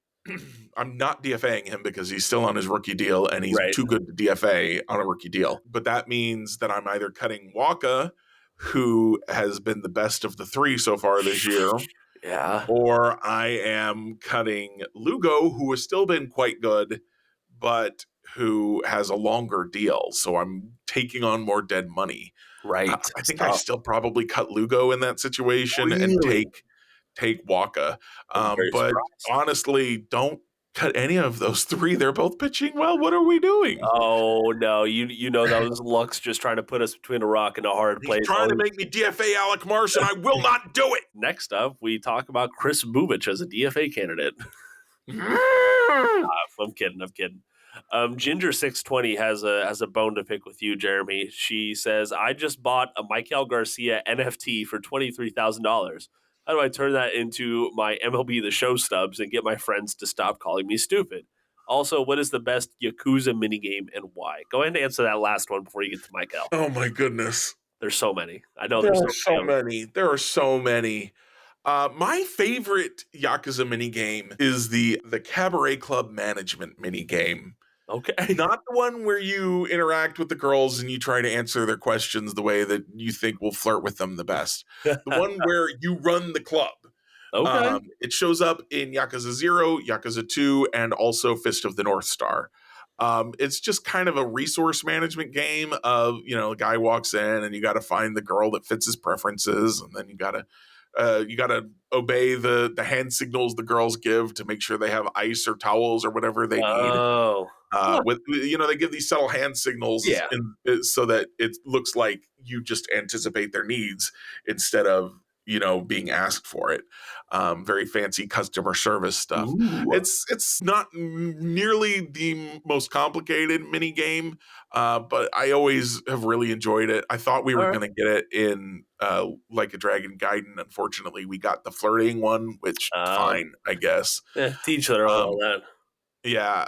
I'm not DFAing him because he's still on his rookie deal and he's Right. too good to DFA on a rookie deal. But that means that I'm either cutting Waka, who has been the best of the three so far this year, Yeah. or I am cutting Lugo, who has still been quite good, but who has a longer deal. So I'm taking on more dead money. Right. I It's think I tough. still probably cut Lugo in that situation and Really? take Waka. I'm very But surprised. honestly, don't cut any of those three. They're both pitching well. What are we doing? Oh no, you know that was Lux just trying to put us between a rock and a hard He's place. trying to make me DFA Alec Marsh, and I will not do it. Next up, we talk about Chris Bubich as a DFA candidate. I'm kidding. I'm kidding. Ginger620 has a bone to pick with you, Jeremy. She says, "I just bought a Michael Garcia NFT for $23,000. How do I turn that into my MLB The Show stubs and get my friends to stop calling me stupid? Also, what is the best Yakuza minigame and why?" Go ahead and answer that last one before you get to Michael. Oh my goodness. There's so many. I know There there's are so many so of them. many. There are so many. My favorite Yakuza minigame is the Cabaret Club management minigame. Okay. Not the one where you interact with the girls and you try to answer their questions the way that you think will flirt with them the best. The one where you run the club. Okay. It shows up in Yakuza 0, Yakuza 2, and also Fist of the North Star. It's just kind of a resource management game of, a guy walks in and you got to find the girl that fits his preferences, and then you got to obey the hand signals the girls give to make sure they have ice or towels or whatever they need. Oh. Huh. They give these subtle hand signals Yeah. so that it looks like you just anticipate their needs instead of being asked for it. Very fancy customer service stuff. Ooh. It's not nearly the most complicated mini game, but I always have really enjoyed it. I thought we All were right. going to get it in Like a Dragon Gaiden. Unfortunately, we got the flirting one, which fine, I guess. Teach their own on Um, that. yeah.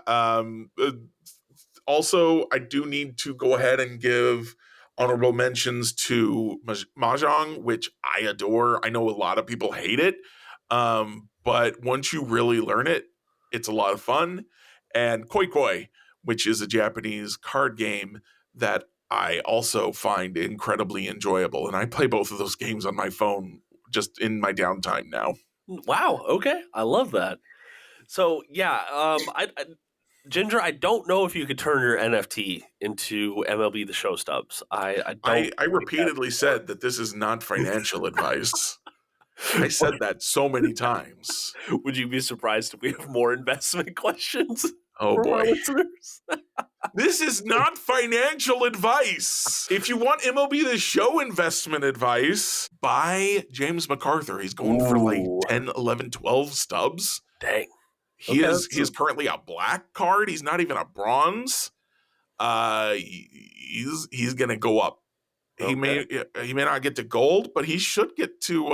Also, I do need to go ahead and give honorable mentions to Mahjong, which I adore. I know a lot of people hate it, but once you really learn it, it's a lot of fun. And Koi Koi, which is a Japanese card game that I also find incredibly enjoyable. And I play both of those games on my phone just in my downtime now. Wow. Okay. I love that. So yeah, Ginger, I don't know if you could turn your NFT into MLB The Show stubs. I don't I think that repeatedly said that this is not financial advice. I said that so many times. Would you be surprised if we have more investment questions Oh from our boy. listeners? This is not financial advice. If you want MLB The Show investment advice, buy James MacArthur. He's going for like Ooh. 10, 11, 12 stubs. Dang. He Okay, is currently a black card. He's not even a bronze. He's gonna go up. He okay. may not get to gold, but he should get to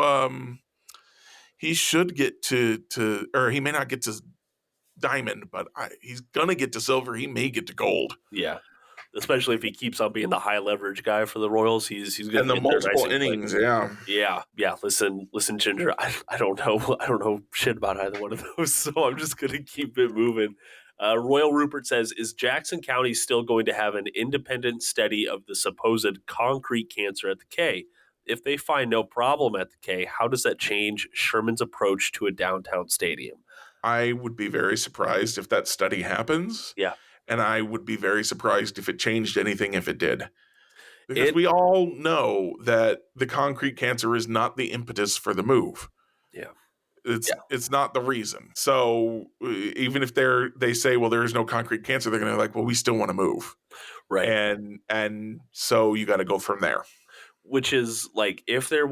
or he may not get to diamond, but he's gonna get to silver. He may get to gold. Yeah. Especially if he keeps on being the high leverage guy for the Royals, he's going And to the get there nice multiple and quick. innings, yeah. Yeah. Listen, Ginger. I don't know. I don't know shit about either one of those, so I'm just going to keep it moving. Royal Rupert says, "Is Jackson County still going to have an independent study of the supposed concrete cancer at the K? If they find no problem at the K, how does that change Sherman's approach to a downtown stadium?" I would be very surprised if that study happens, Yeah. and I would be very surprised if it changed anything if it did. Because It. we all know that the concrete cancer is not the impetus for the move. Yeah. It's not the reason. So even if they say, well, there is no concrete cancer, they're going to be like, well, we still want to move, Right. and so you got to go from there. Which is like if the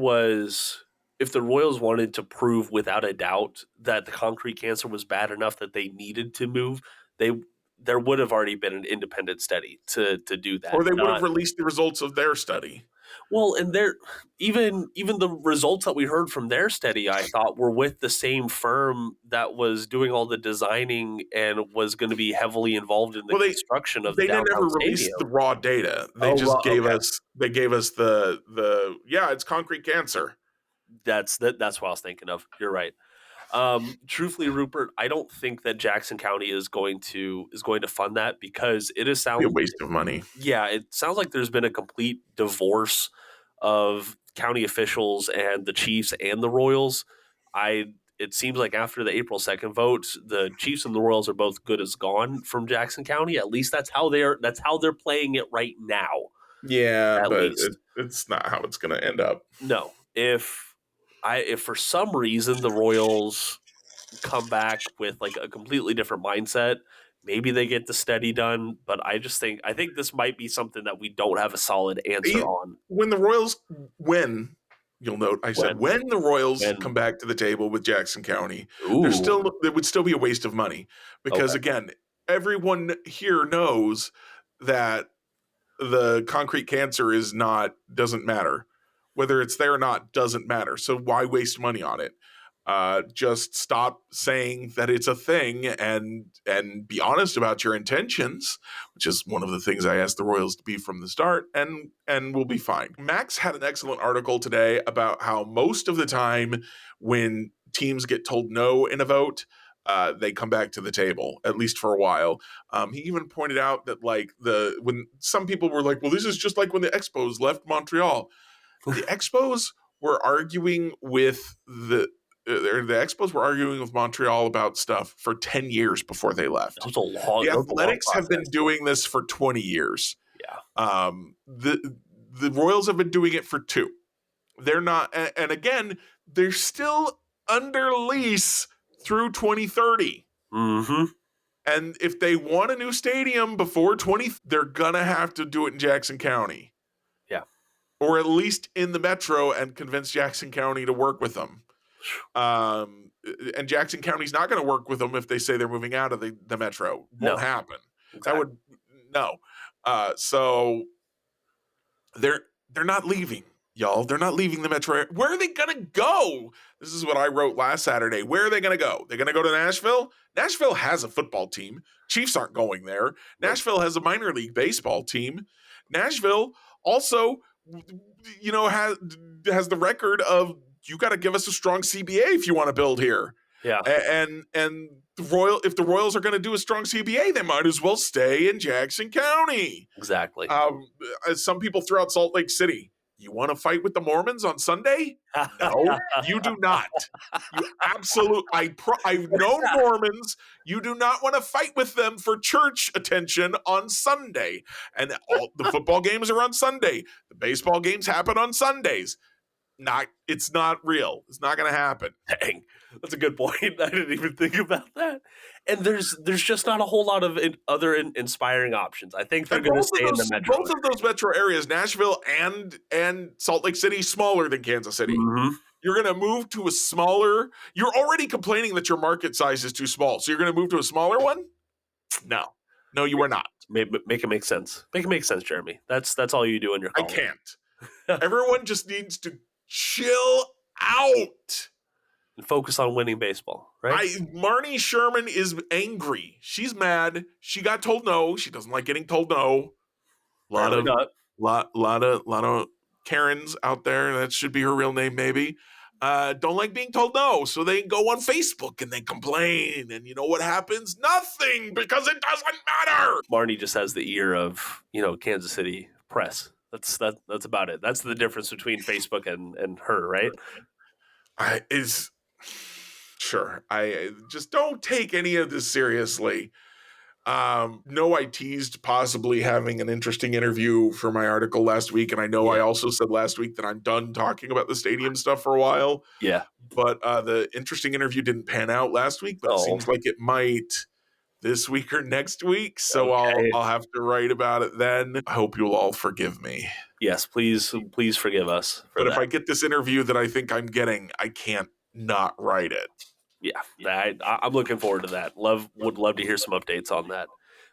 Royals wanted to prove without a doubt that the concrete cancer was bad enough that they needed to move, there would have already been an independent study to do that. Or they would have released the results of their study. Well, and they're even the results that we heard from their study, I thought, were with the same firm that was doing all the designing and was going to be heavily involved in the Well, construction of the they didn't downtown ever release stadium. the raw data. They Oh, just gave okay. us it's concrete cancer. That's what I was thinking of. You're right. Truthfully, Rupert, I don't think that Jackson County is going to fund that because it is Be a sound waste of money. yeah, it sounds like there's been a complete divorce of county officials and the Chiefs and the Royals. It seems like after the April 2nd vote, the Chiefs and the Royals are both good as gone from Jackson County. At least that's how they're playing it right now. Yeah, At but least. it's not how it's going to end up. No. If for some reason the Royals come back with like a completely different mindset, maybe they get the study done, but I think this might be something that we don't have a solid answer on. When the Royals win, you'll note I said When when the Royals when come back to the table with Jackson County, ooh, there would still be a waste of money because okay. again, everyone here knows that the concrete cancer doesn't matter. Whether it's there or not doesn't matter. So why waste money on it? Just stop saying that it's a thing and be honest about your intentions, which is one of the things I asked the Royals to be from the start, and we'll be fine. Max had an excellent article today about how most of the time when teams get told no in a vote, they come back to the table, at least for a while. He even pointed out that when some people were like, well, this is just like when the Expos left Montreal. The Expos were arguing with the Expos were arguing with Montreal about stuff for 10 years before they left. That was The a long Athletics have been process. doing this for 20 years. Yeah. The Royals have been doing it for 2. They're not, and again, they're still under lease through 2030. Mm-hmm. And if they want a new stadium before 20, they're gonna have to do it in Jackson County. Yeah. Or at least in the metro and convince Jackson County to work with them. And Jackson County's not going to work with them if they say they're moving out of the metro. Won't happen. Exactly. That would no. So they're not leaving, y'all. They're not leaving the metro. Where are they going to go? This is what I wrote last Saturday. Where are they going to go? They're going to go to Nashville? Nashville has a football team. Chiefs aren't going there. Nashville has a minor league baseball team. Nashville also, has the record of you got to give us a strong CBA if you want to build here. Yeah. And if the Royals are going to do a strong CBA, they might as well stay in Jackson County. Exactly. Some people throughout Salt Lake City. You want to fight with the Mormons on Sunday? No, you do not. You I've known Mormons. You do not want to fight with them for church attention on Sunday. And all the football games are on Sunday. The baseball games happen on Sundays. It's not real. It's not going to happen. Dang, that's a good point. I didn't even think about that. And there's just not a whole lot of other inspiring options. I think they're going to stay in the metro. Both of those metro areas, Nashville and Salt Lake City, smaller than Kansas City. Mm-hmm. You're going to move to a smaller. You're already complaining that your market size is too small, so you're going to move to a smaller one? No, you are not. Make it make sense. Make it make sense, Jeremy. That's all you do in your column. I can't. Everyone just needs to chill out and focus on winning baseball, right? Marnie Sherman is angry. She's mad. She got told no. She doesn't like getting told no. Lot of Karens out there. That should be her real name, maybe. Don't like being told no, so they go on Facebook and they complain. And you know what happens? Nothing, because it doesn't matter. Marnie just has the ear of Kansas City press. That's about it. That's the difference between Facebook and her, right? Sure. I just don't take any of this seriously. I teased possibly having an interesting interview for my article last week, and I know I also said last week that I'm done talking about the stadium stuff for a while. Yeah. But the interesting interview didn't pan out last week, but it seems like it might this week or next week. So I'll have to write about it then. I hope you'll all forgive me. Yes, please forgive us. But if I get this interview that I think I'm getting, I can't not write it. Yeah, I'm looking forward to that. Would love to hear some updates on that.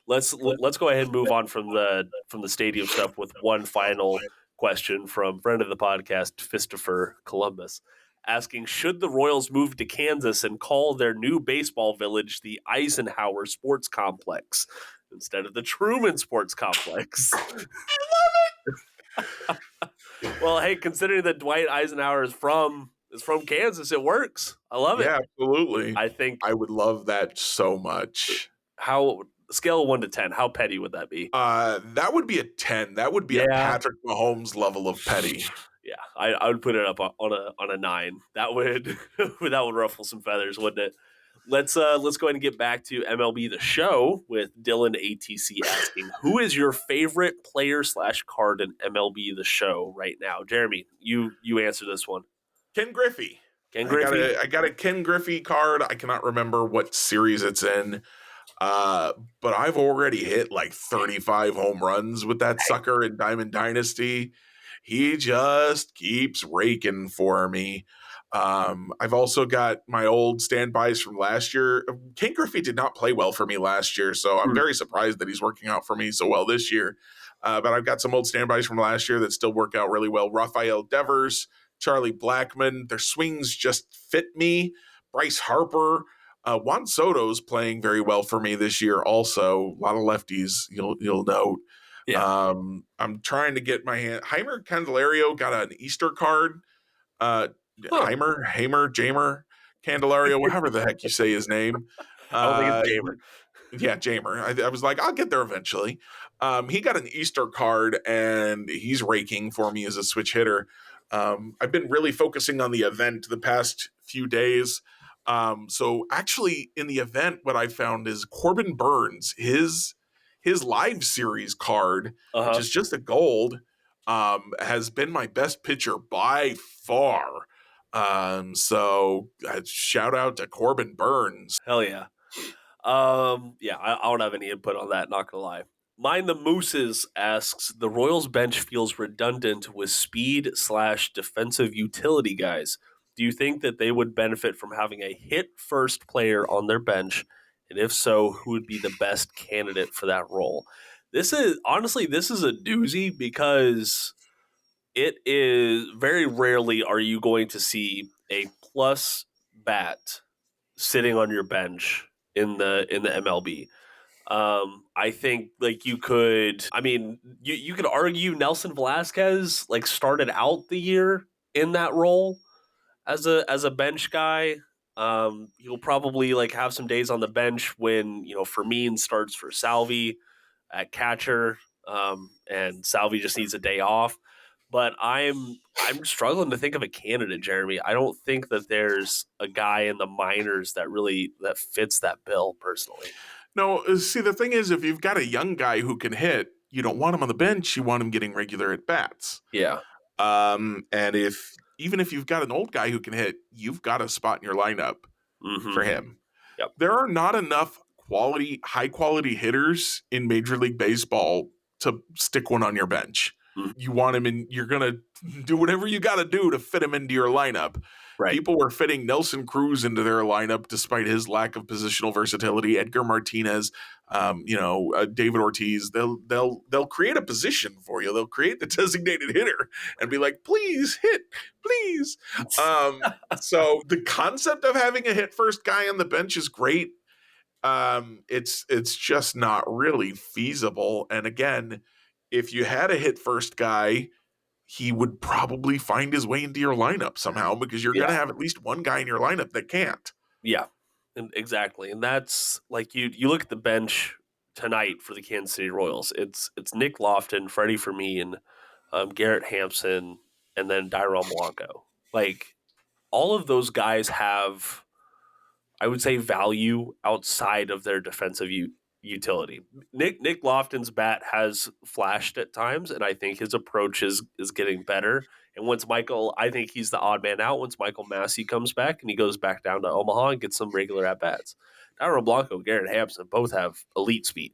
Let's go ahead and move on from the stadium stuff with one final question from friend of the podcast, Christopher Columbus, asking, should the Royals move to Kansas and call their new baseball village the Eisenhower Sports Complex instead of the Truman Sports Complex? Well, hey, considering that Dwight Eisenhower is from Kansas, it works. I love it. Yeah, absolutely. I think I would love that so much. how scale of 1 to 10, how petty would that be? That would be a 10. That would be a Patrick Mahomes level of petty. Yeah, I would put it up on a 9. That would that would ruffle some feathers, wouldn't it? Let's go ahead and get back to MLB The Show with Dylan ATC asking, who is your favorite player / card in MLB The Show right now? Jeremy, you answer this one. Ken Griffey. Ken Griffey. I got a Ken Griffey card. I cannot remember what series it's in. But I've already hit like 35 home runs with that sucker in Diamond Dynasty. He just keeps raking for me. I've also got my old standbys from last year. Ken Griffey did not play well for me last year, so I'm very surprised that he's working out for me so well this year. But I've got some old standbys from last year that still work out really well. Rafael Devers, Charlie Blackmon, their swings just fit me. Bryce Harper. Juan Soto's playing very well for me this year also. A lot of lefties, you'll note. Yeah. I'm trying to get my hand. Heimer Candelario got an Easter card. Jamer Candelario, however the heck you say his name. I don't think it's Jamer. Yeah, Jamer. I was like, I'll get there eventually. He got an Easter card, and he's raking for me as a switch hitter. I've been really focusing on the event the past few days. So actually, in the event, what I found is Corbin Burns, his live series card, which is just a gold, has been my best pitcher by far. So shout out to Corbin Burns. Hell yeah. I don't have any input on that, not gonna lie. Mind the Mooses asks, the Royals bench feels redundant with speed / defensive utility guys. Do you think that they would benefit from having a hit-first player on their bench? And if so, who would be the best candidate for that role? This is a doozy because it is very rarely are you going to see a plus bat sitting on your bench in the MLB. I think like you could argue Nelson Velasquez like started out the year in that role as a bench guy. He'll probably like have some days on the bench when Fermin starts for Salvi at catcher, and Salvi just needs a day off. But I'm struggling to think of a candidate, Jeremy. I don't think that there's a guy in the minors that fits that bill personally. No, see, the thing is, if you've got a young guy who can hit, you don't want him on the bench. You want him getting regular at bats. Yeah. And even if you've got an old guy who can hit, you've got a spot in your lineup for him. Yep. There are not enough high quality hitters in Major League Baseball to stick one on your bench. You want him in, you're going to do whatever you got to do to fit him into your lineup. Right. People were fitting Nelson Cruz into their lineup despite his lack of positional versatility. Edgar Martinez, David Ortiz, they'll create a position for you. They'll create the designated hitter and be like, please hit, please. So the concept of having a hit first guy on the bench is great. It's just not really feasible. And again, if you had a hit first guy, he would probably find his way into your lineup somehow because you're going to have at least one guy in your lineup that can't. Yeah, exactly. And that's like you look at the bench tonight for the Kansas City Royals. It's Nick Lofton, Freddie Fermin, Garrett Hampson, and then Dairon Blanco. Like all of those guys have, I would say, value outside of their defensive utility. Nick Lofton's bat has flashed at times, and I think his approach is getting better. And I think he's the odd man out once Michael Massey comes back and he goes back down to Omaha and gets some regular at bats. Dairon Blanco, Garrett Hampson both have elite speed.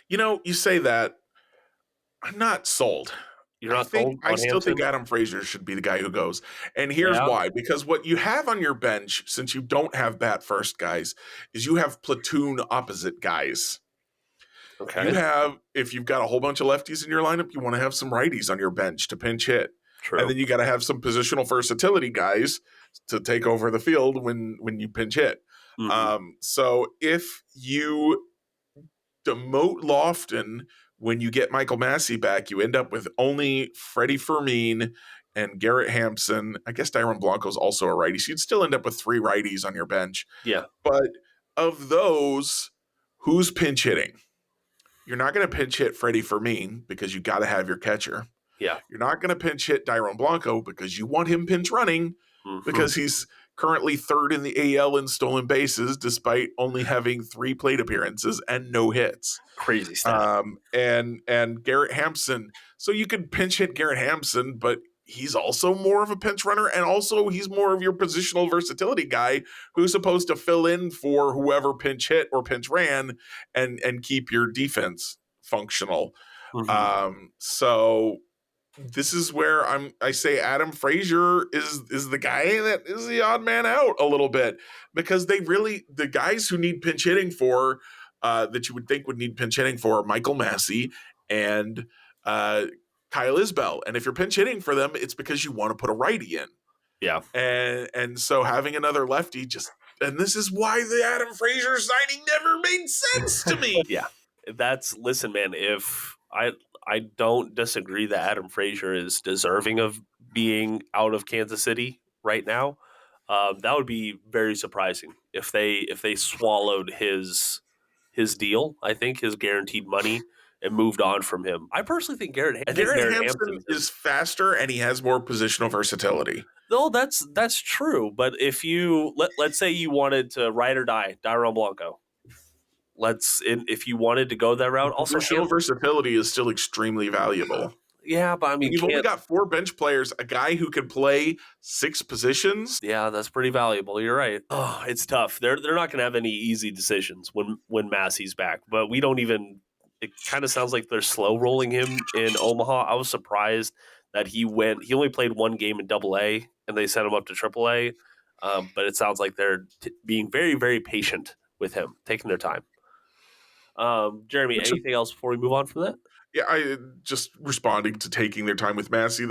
You say that, I'm not sold. You're not sold on I still Hampson? think Adam Frazier should be the guy who goes. And here's why. Because what you have on your bench, since you don't have bat first guys, is you have platoon opposite guys. You Okay. have, if you've got a whole bunch of lefties in your lineup, you want to have some righties on your bench to pinch hit. True. And then you got to have some positional versatility guys to take over the field when you pinch hit. So if you demote Lofton when you get Michael Massey back, you end up with only Freddie Fermin and Garrett Hampson. I guess Dyron Blanco's also a righty. So you'd still end up with 3 righties on your bench. Yeah. But of those, who's pinch hitting? You're not going to pinch hit Freddie Fermin because you got to have your catcher. Yeah. You're not going to pinch hit Dyron Blanco because you want him pinch running because he's currently 3rd in the AL in stolen bases despite only having 3 plate appearances and no hits. Crazy stuff. And Garrett Hampson. So you could pinch hit Garrett Hampson, but he's also more of a pinch runner, and also he's more of your positional versatility guy who's supposed to fill in for whoever pinch hit or pinch ran and keep your defense functional. So this is where I say Adam Frazier is the guy that is the odd man out a little bit, because the guys who need pinch hitting for that you would think would need pinch hitting for Michael Massey and Kyle Isbell. And if you're pinch hitting for them, it's because you want to put a righty in. Yeah. And so having another lefty and this is why the Adam Frazier signing never made sense to me. Yeah. Listen, man, if I don't disagree that Adam Frazier is deserving of being out of Kansas City right now. That would be very surprising if they swallowed his deal. I think his guaranteed money and moved on from him. I personally think Garrett Hampson is faster and he has more positional versatility. No, that's true. But if you let's say you wanted to ride or die Dyron Blanco. If you wanted to go that route, also positional versatility is still extremely valuable. Yeah, but I mean, you've only got 4 bench players, a guy who can play 6 positions. Yeah, that's pretty valuable. You're right. Oh, it's tough. They're not going to have any easy decisions when Massey's back. But we don't even. It kind of sounds like they're slow rolling him in Omaha. I was surprised that he only played 1 game in AA, and they sent him up to AAA. But it sounds like they're being very, very patient with him, taking their time. Jeremy, anything else before we move on from that? Yeah, I just responding to taking their time with Massey.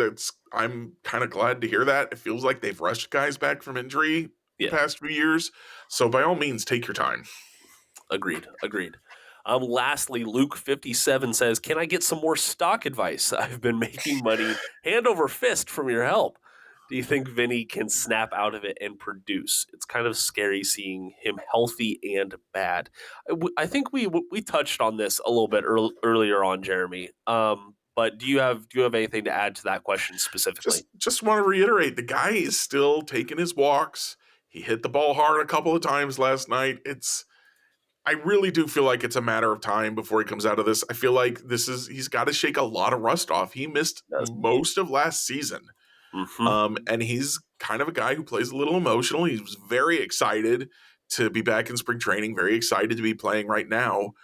I'm kind of glad to hear that. It feels like they've rushed guys back from injury the past few years. So by all means, take your time. Agreed. Lastly, Luke57 says, "Can I get some more stock advice? I've been making money hand over fist from your help. Do you think Vinny can snap out of it and produce? It's kind of scary seeing him healthy and bad." I think we touched on this a little bit earlier on, Jeremy. But do you have anything to add to that question specifically? Just want to reiterate, the guy is still taking his walks. He hit the ball hard a couple of times last night. I really do feel like it's a matter of time before he comes out of this. I feel like he's got to shake a lot of rust off. He missed most of last season. And he's kind of a guy who plays a little emotional. He was very excited to be back in spring training, very excited to be playing right now.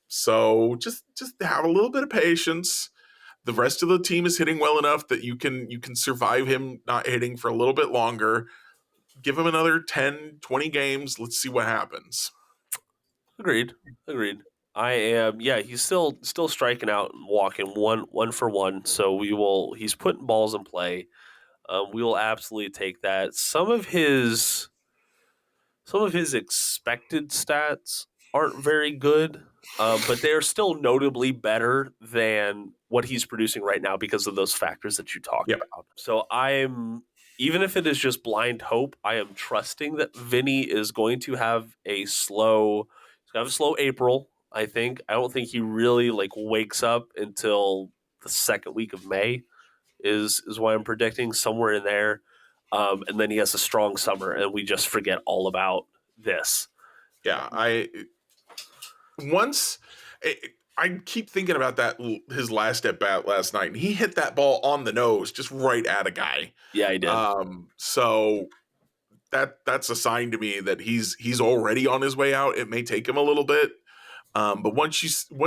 So just have a little bit of patience. The rest of the team is hitting well enough that you can survive him not hitting for a little bit longer. Give him another 10, 20 games. Let's see what happens. Agreed. I am. Yeah, he's still striking out and walking one for one. So he's putting balls in play. We will absolutely take that. Some of his expected stats aren't very good, but they're still notably better than what he's producing right now because of those factors that you talked about. So even if it is just blind hope, I am trusting that Vinny is going to have a slow April. I don't think he really wakes up until the second week of May is what I'm predicting, somewhere in there. And then he has a strong summer and we just forget all about this. Yeah. I keep thinking about his last at bat last night, and he hit that ball on the nose, just right at a guy. Yeah, he did. So that's a sign to me that he's already on his way out. It may take him a little bit, but once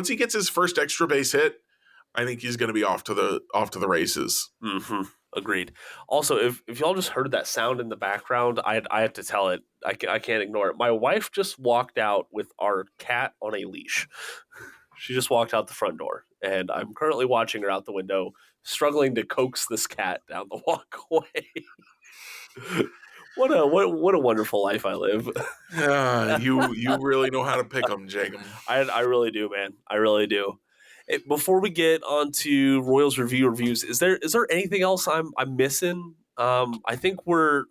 he gets his first extra base hit, I think he's going to be off to the races. Agreed. Also, if y'all just heard that sound in the background, I have to tell it. I can't ignore it. My wife just walked out with our cat on a leash. She just walked out the front door, and I'm currently watching her out the window, struggling to coax this cat down the walkway. What a wonderful life I live. You really know how to pick them, Jacob. I really do, man. I really do. Before we get on to Royals reviews, is there anything else I'm missing? I think we're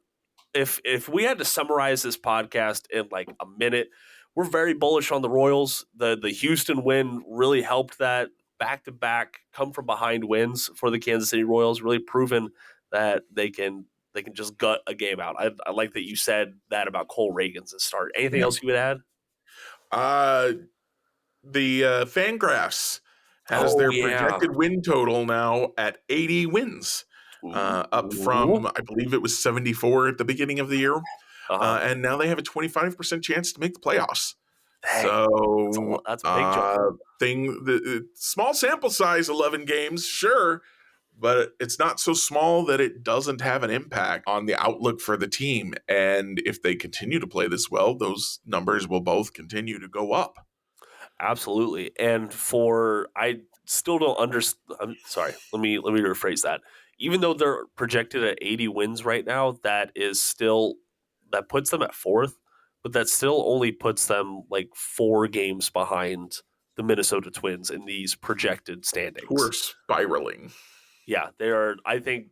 if we had to summarize this podcast in like a minute, we're very bullish on the Royals. The Houston win really helped that back to back come from behind wins for the Kansas City Royals, really proven that they can just gut a game out. I like that you said that about Cole Reagan's start. Anything Yeah. else you would add? The Fangraphs has their projected win total now at 80 wins, up from, I believe it was 74 at the beginning of the year. And now they have a 25% chance to make the playoffs. Dang, So that's a big jump. The small sample size, 11 games, sure, but it's not so small that it doesn't have an impact on the outlook for the team. And if they continue to play this well, those numbers will both continue to go up. Absolutely. And I still don't understand. I'm sorry. Let me rephrase that. Even though they're projected at 80 wins right now, that puts them at fourth, but that still only puts them like 4 games behind the Minnesota Twins in these projected standings. Who are spiraling. Yeah, they are. I think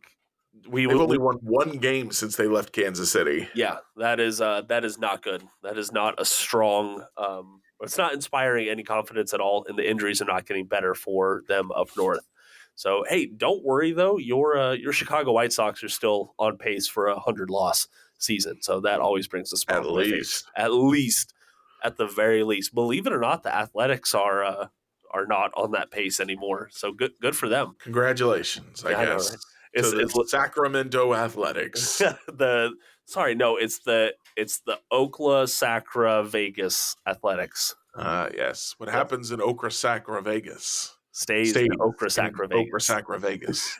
they've only won 1 game since they left Kansas City. Yeah, that is not good. That is not a strong. It's not inspiring any confidence at all, and the injuries are not getting better for them up north. So hey, don't worry though. Your Chicago White Sox are still on pace for a 100-loss season, so that always brings a smile to my face. At least, at the very least, believe it or not, the Athletics are not on that pace anymore. So good for them. Congratulations, I guess. It's the Sacramento Athletics. It's the Oakla Sacra Vegas Athletics. Yes. What happens in Okra Sacra Vegas stays in Okra Sacra Vegas. Okra Sacra Vegas.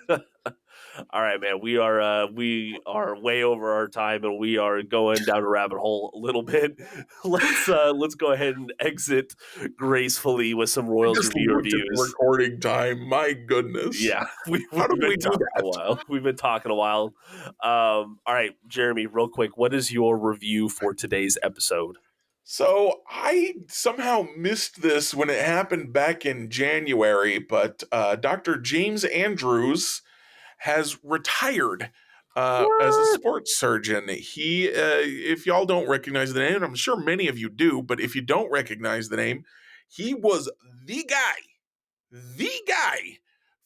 All right, man. We are way over our time, and we are going down a rabbit hole a little bit. Let's go ahead and exit gracefully with some Royals reviews. Recording time, my goodness. Yeah, how do we do that? A while. We've been talking a while. All right, Jeremy, real quick, what is your review for today's episode? So I somehow missed this when it happened back in January, but Dr. James Andrews has retired as a sports surgeon. He, if y'all don't recognize the name, I'm sure many of you do, but if you don't recognize the name, he was the guy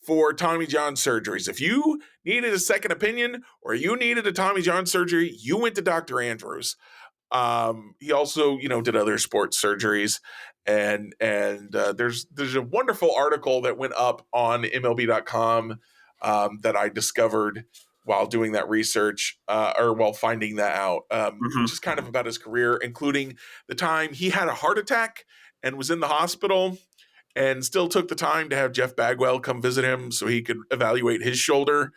for Tommy John surgeries. If you needed a second opinion or you needed a Tommy John surgery, you went to Dr. Andrews. He also, did other sports surgeries, and there's a wonderful article that went up on MLB.com that I discovered while doing that research, or while finding that out, just kind of about his career, including the time he had a heart attack and was in the hospital and still took the time to have Jeff Bagwell come visit him so he could evaluate his shoulder.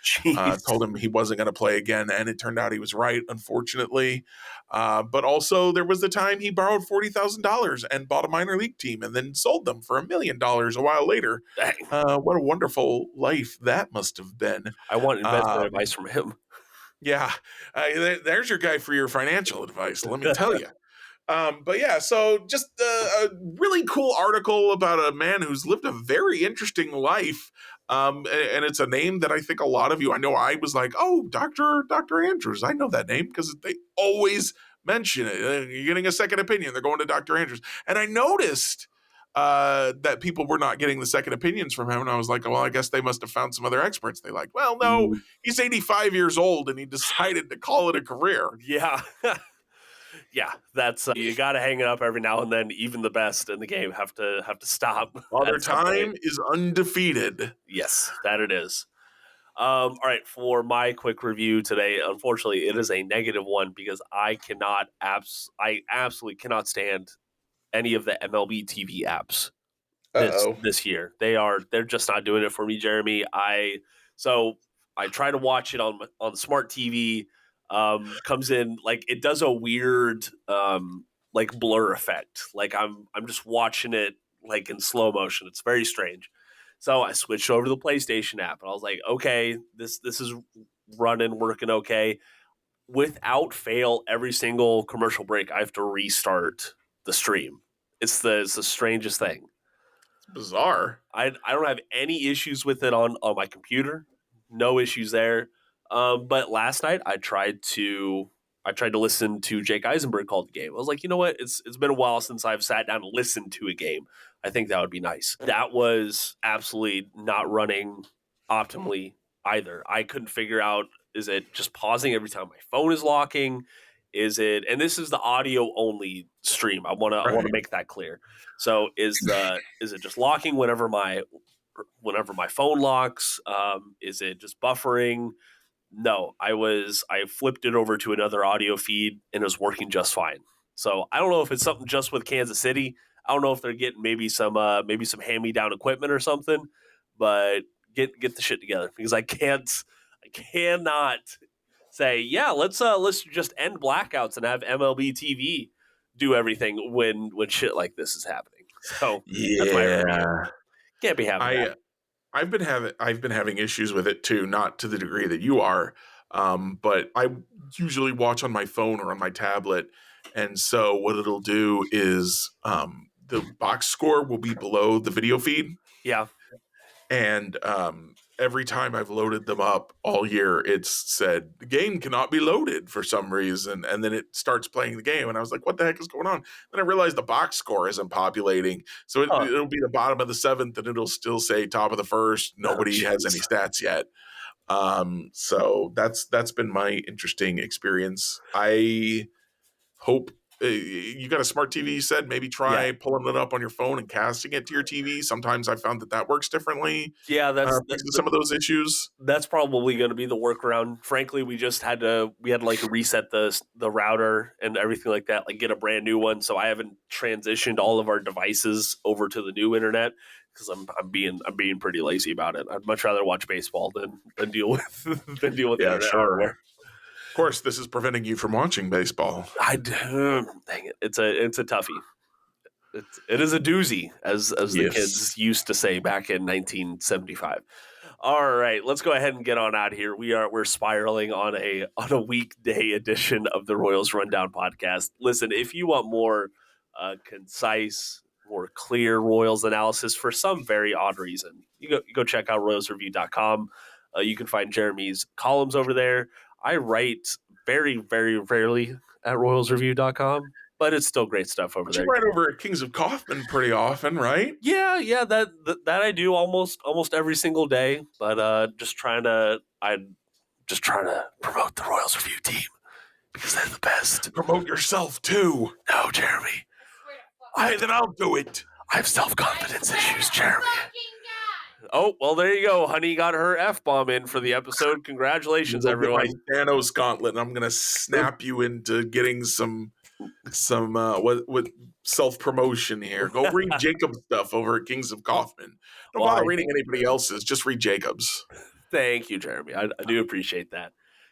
Told him he wasn't going to play again, and it turned out he was right, unfortunately. But also there was the time he borrowed $40,000 and bought a minor league team and then sold them for $1 million a while later. What a wonderful life that must have been. I want investment advice from him. Yeah, there's your guy for your financial advice, let me tell you. But yeah, so just a really cool article about a man who's lived a very interesting life. And it's a name that I think a lot of you, I know I was like, oh, Dr. Andrews. I know that name because they always mention it. You're getting a second opinion. They're going to Dr. Andrews. And I noticed that people were not getting the second opinions from him. And I was like, well, I guess they must have found some other experts. They like, well, no, he's 85 years old and he decided to call it a career. Yeah. Yeah, that's you got to hang it up every now and then. Even the best in the game have to stop. Father Time is undefeated. Yes, that it is. All right, for my quick review today, unfortunately, it is a negative one because I absolutely cannot stand any of the MLB TV apps this year. They're just not doing it for me, Jeremy. So I try to watch it on the smart TV. Comes in like it does a weird like blur effect. Like I'm just watching it like in slow motion. It's very strange. So I switched over to the PlayStation app, and I was like, okay, this is running, working okay. Without fail, every single commercial break, I have to restart the stream. It's the strangest thing. It's bizarre. I don't have any issues with it on my computer. No issues there. But last night I tried to listen to Jake Eisenberg call the game. I was like, you know what? It's been a while since I've sat down and listened to a game. I think that would be nice. That was absolutely not running optimally either. I couldn't figure out, is it just pausing every time my phone is locking? Is it, and this is the audio only stream. I want to make that clear. So is it just locking whenever my phone locks? Is it just buffering? No, I flipped it over to another audio feed and it was working just fine. So I don't know if it's something just with Kansas City. I don't know if they're getting maybe some hand-me-down equipment or something, but get the shit together because I cannot say, yeah, let's just end blackouts and have MLB TV do everything when shit like this is happening. So that's my review. Can't be having that. I've been having issues with it too, not to the degree that you are, but I usually watch on my phone or on my tablet, and so what it'll do is the box score will be below the video feed. Yeah. And every time I've loaded them up all year, it's said the game cannot be loaded for some reason, and then it starts playing the game, and I was like, "What the heck is going on?" Then I realized the box score isn't populating, so it'll be the bottom of the seventh, and it'll still say top of the first. Nobody has any stats yet. So that's been my interesting experience. I hope. You got a smart TV, you said? Maybe try pulling it up on your phone and casting it to your TV. Sometimes I found that works differently. Yeah, that's some of those issues. That's probably going to be the workaround. Frankly, we had to like reset the router and everything like that, like get a brand new one. So I haven't transitioned all of our devices over to the new internet because I'm being pretty lazy about it. I'd much rather watch baseball than deal with the internet hardware. Of course, this is preventing you from watching baseball. Dang it! It's a toughie. It is a doozy, as the kids used to say back in 1975. All right, let's go ahead and get on out of here. We're spiraling on a weekday edition of the Royals Rundown podcast. Listen, if you want more concise, more clear Royals analysis for some very odd reason, you go check out RoyalsReview.com. You can find Jeremy's columns over there. I write very, very rarely at RoyalsReview.com, but it's still great stuff over there. You write over at Kings of Kaufman pretty often, right? Yeah, that I do almost every single day. But just trying to promote the Royals Review team because they're the best. Promote yourself too. No, Jeremy. Then I'll do it. I have self-confidence issues, Jeremy. Oh, well, there you go. Honey got her F-bomb in for the episode. Congratulations, everyone. My Thanos gauntlet, and I'm going to snap you into getting some what self-promotion here. Go read Jacob's stuff over at Kings of Kaufman. Don't bother reading anybody else's. Just read Jacob's. Thank you, Jeremy. I do appreciate that.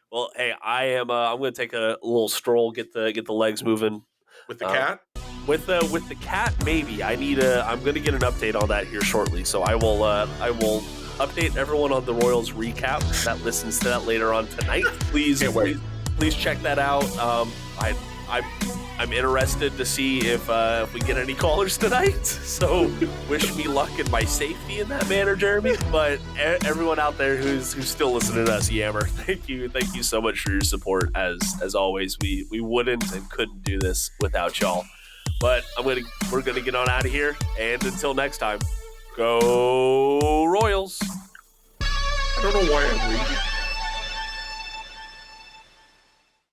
Well, hey, I'm going to take a little stroll, get the legs moving. With the cat? With the cat, maybe. I'm going to get an update on that here shortly. So I will update everyone on the Royals recap that listens to that later on tonight. Please check that out. I'm interested to see if we get any callers tonight. So wish me luck in my safety in that manner, Jeremy. But everyone out there who's still listening to us yammer, thank you so much for your support. As always, we wouldn't and couldn't do this without y'all. But we're gonna get on out of here, and until next time, go Royals. I don't know why I'm reading.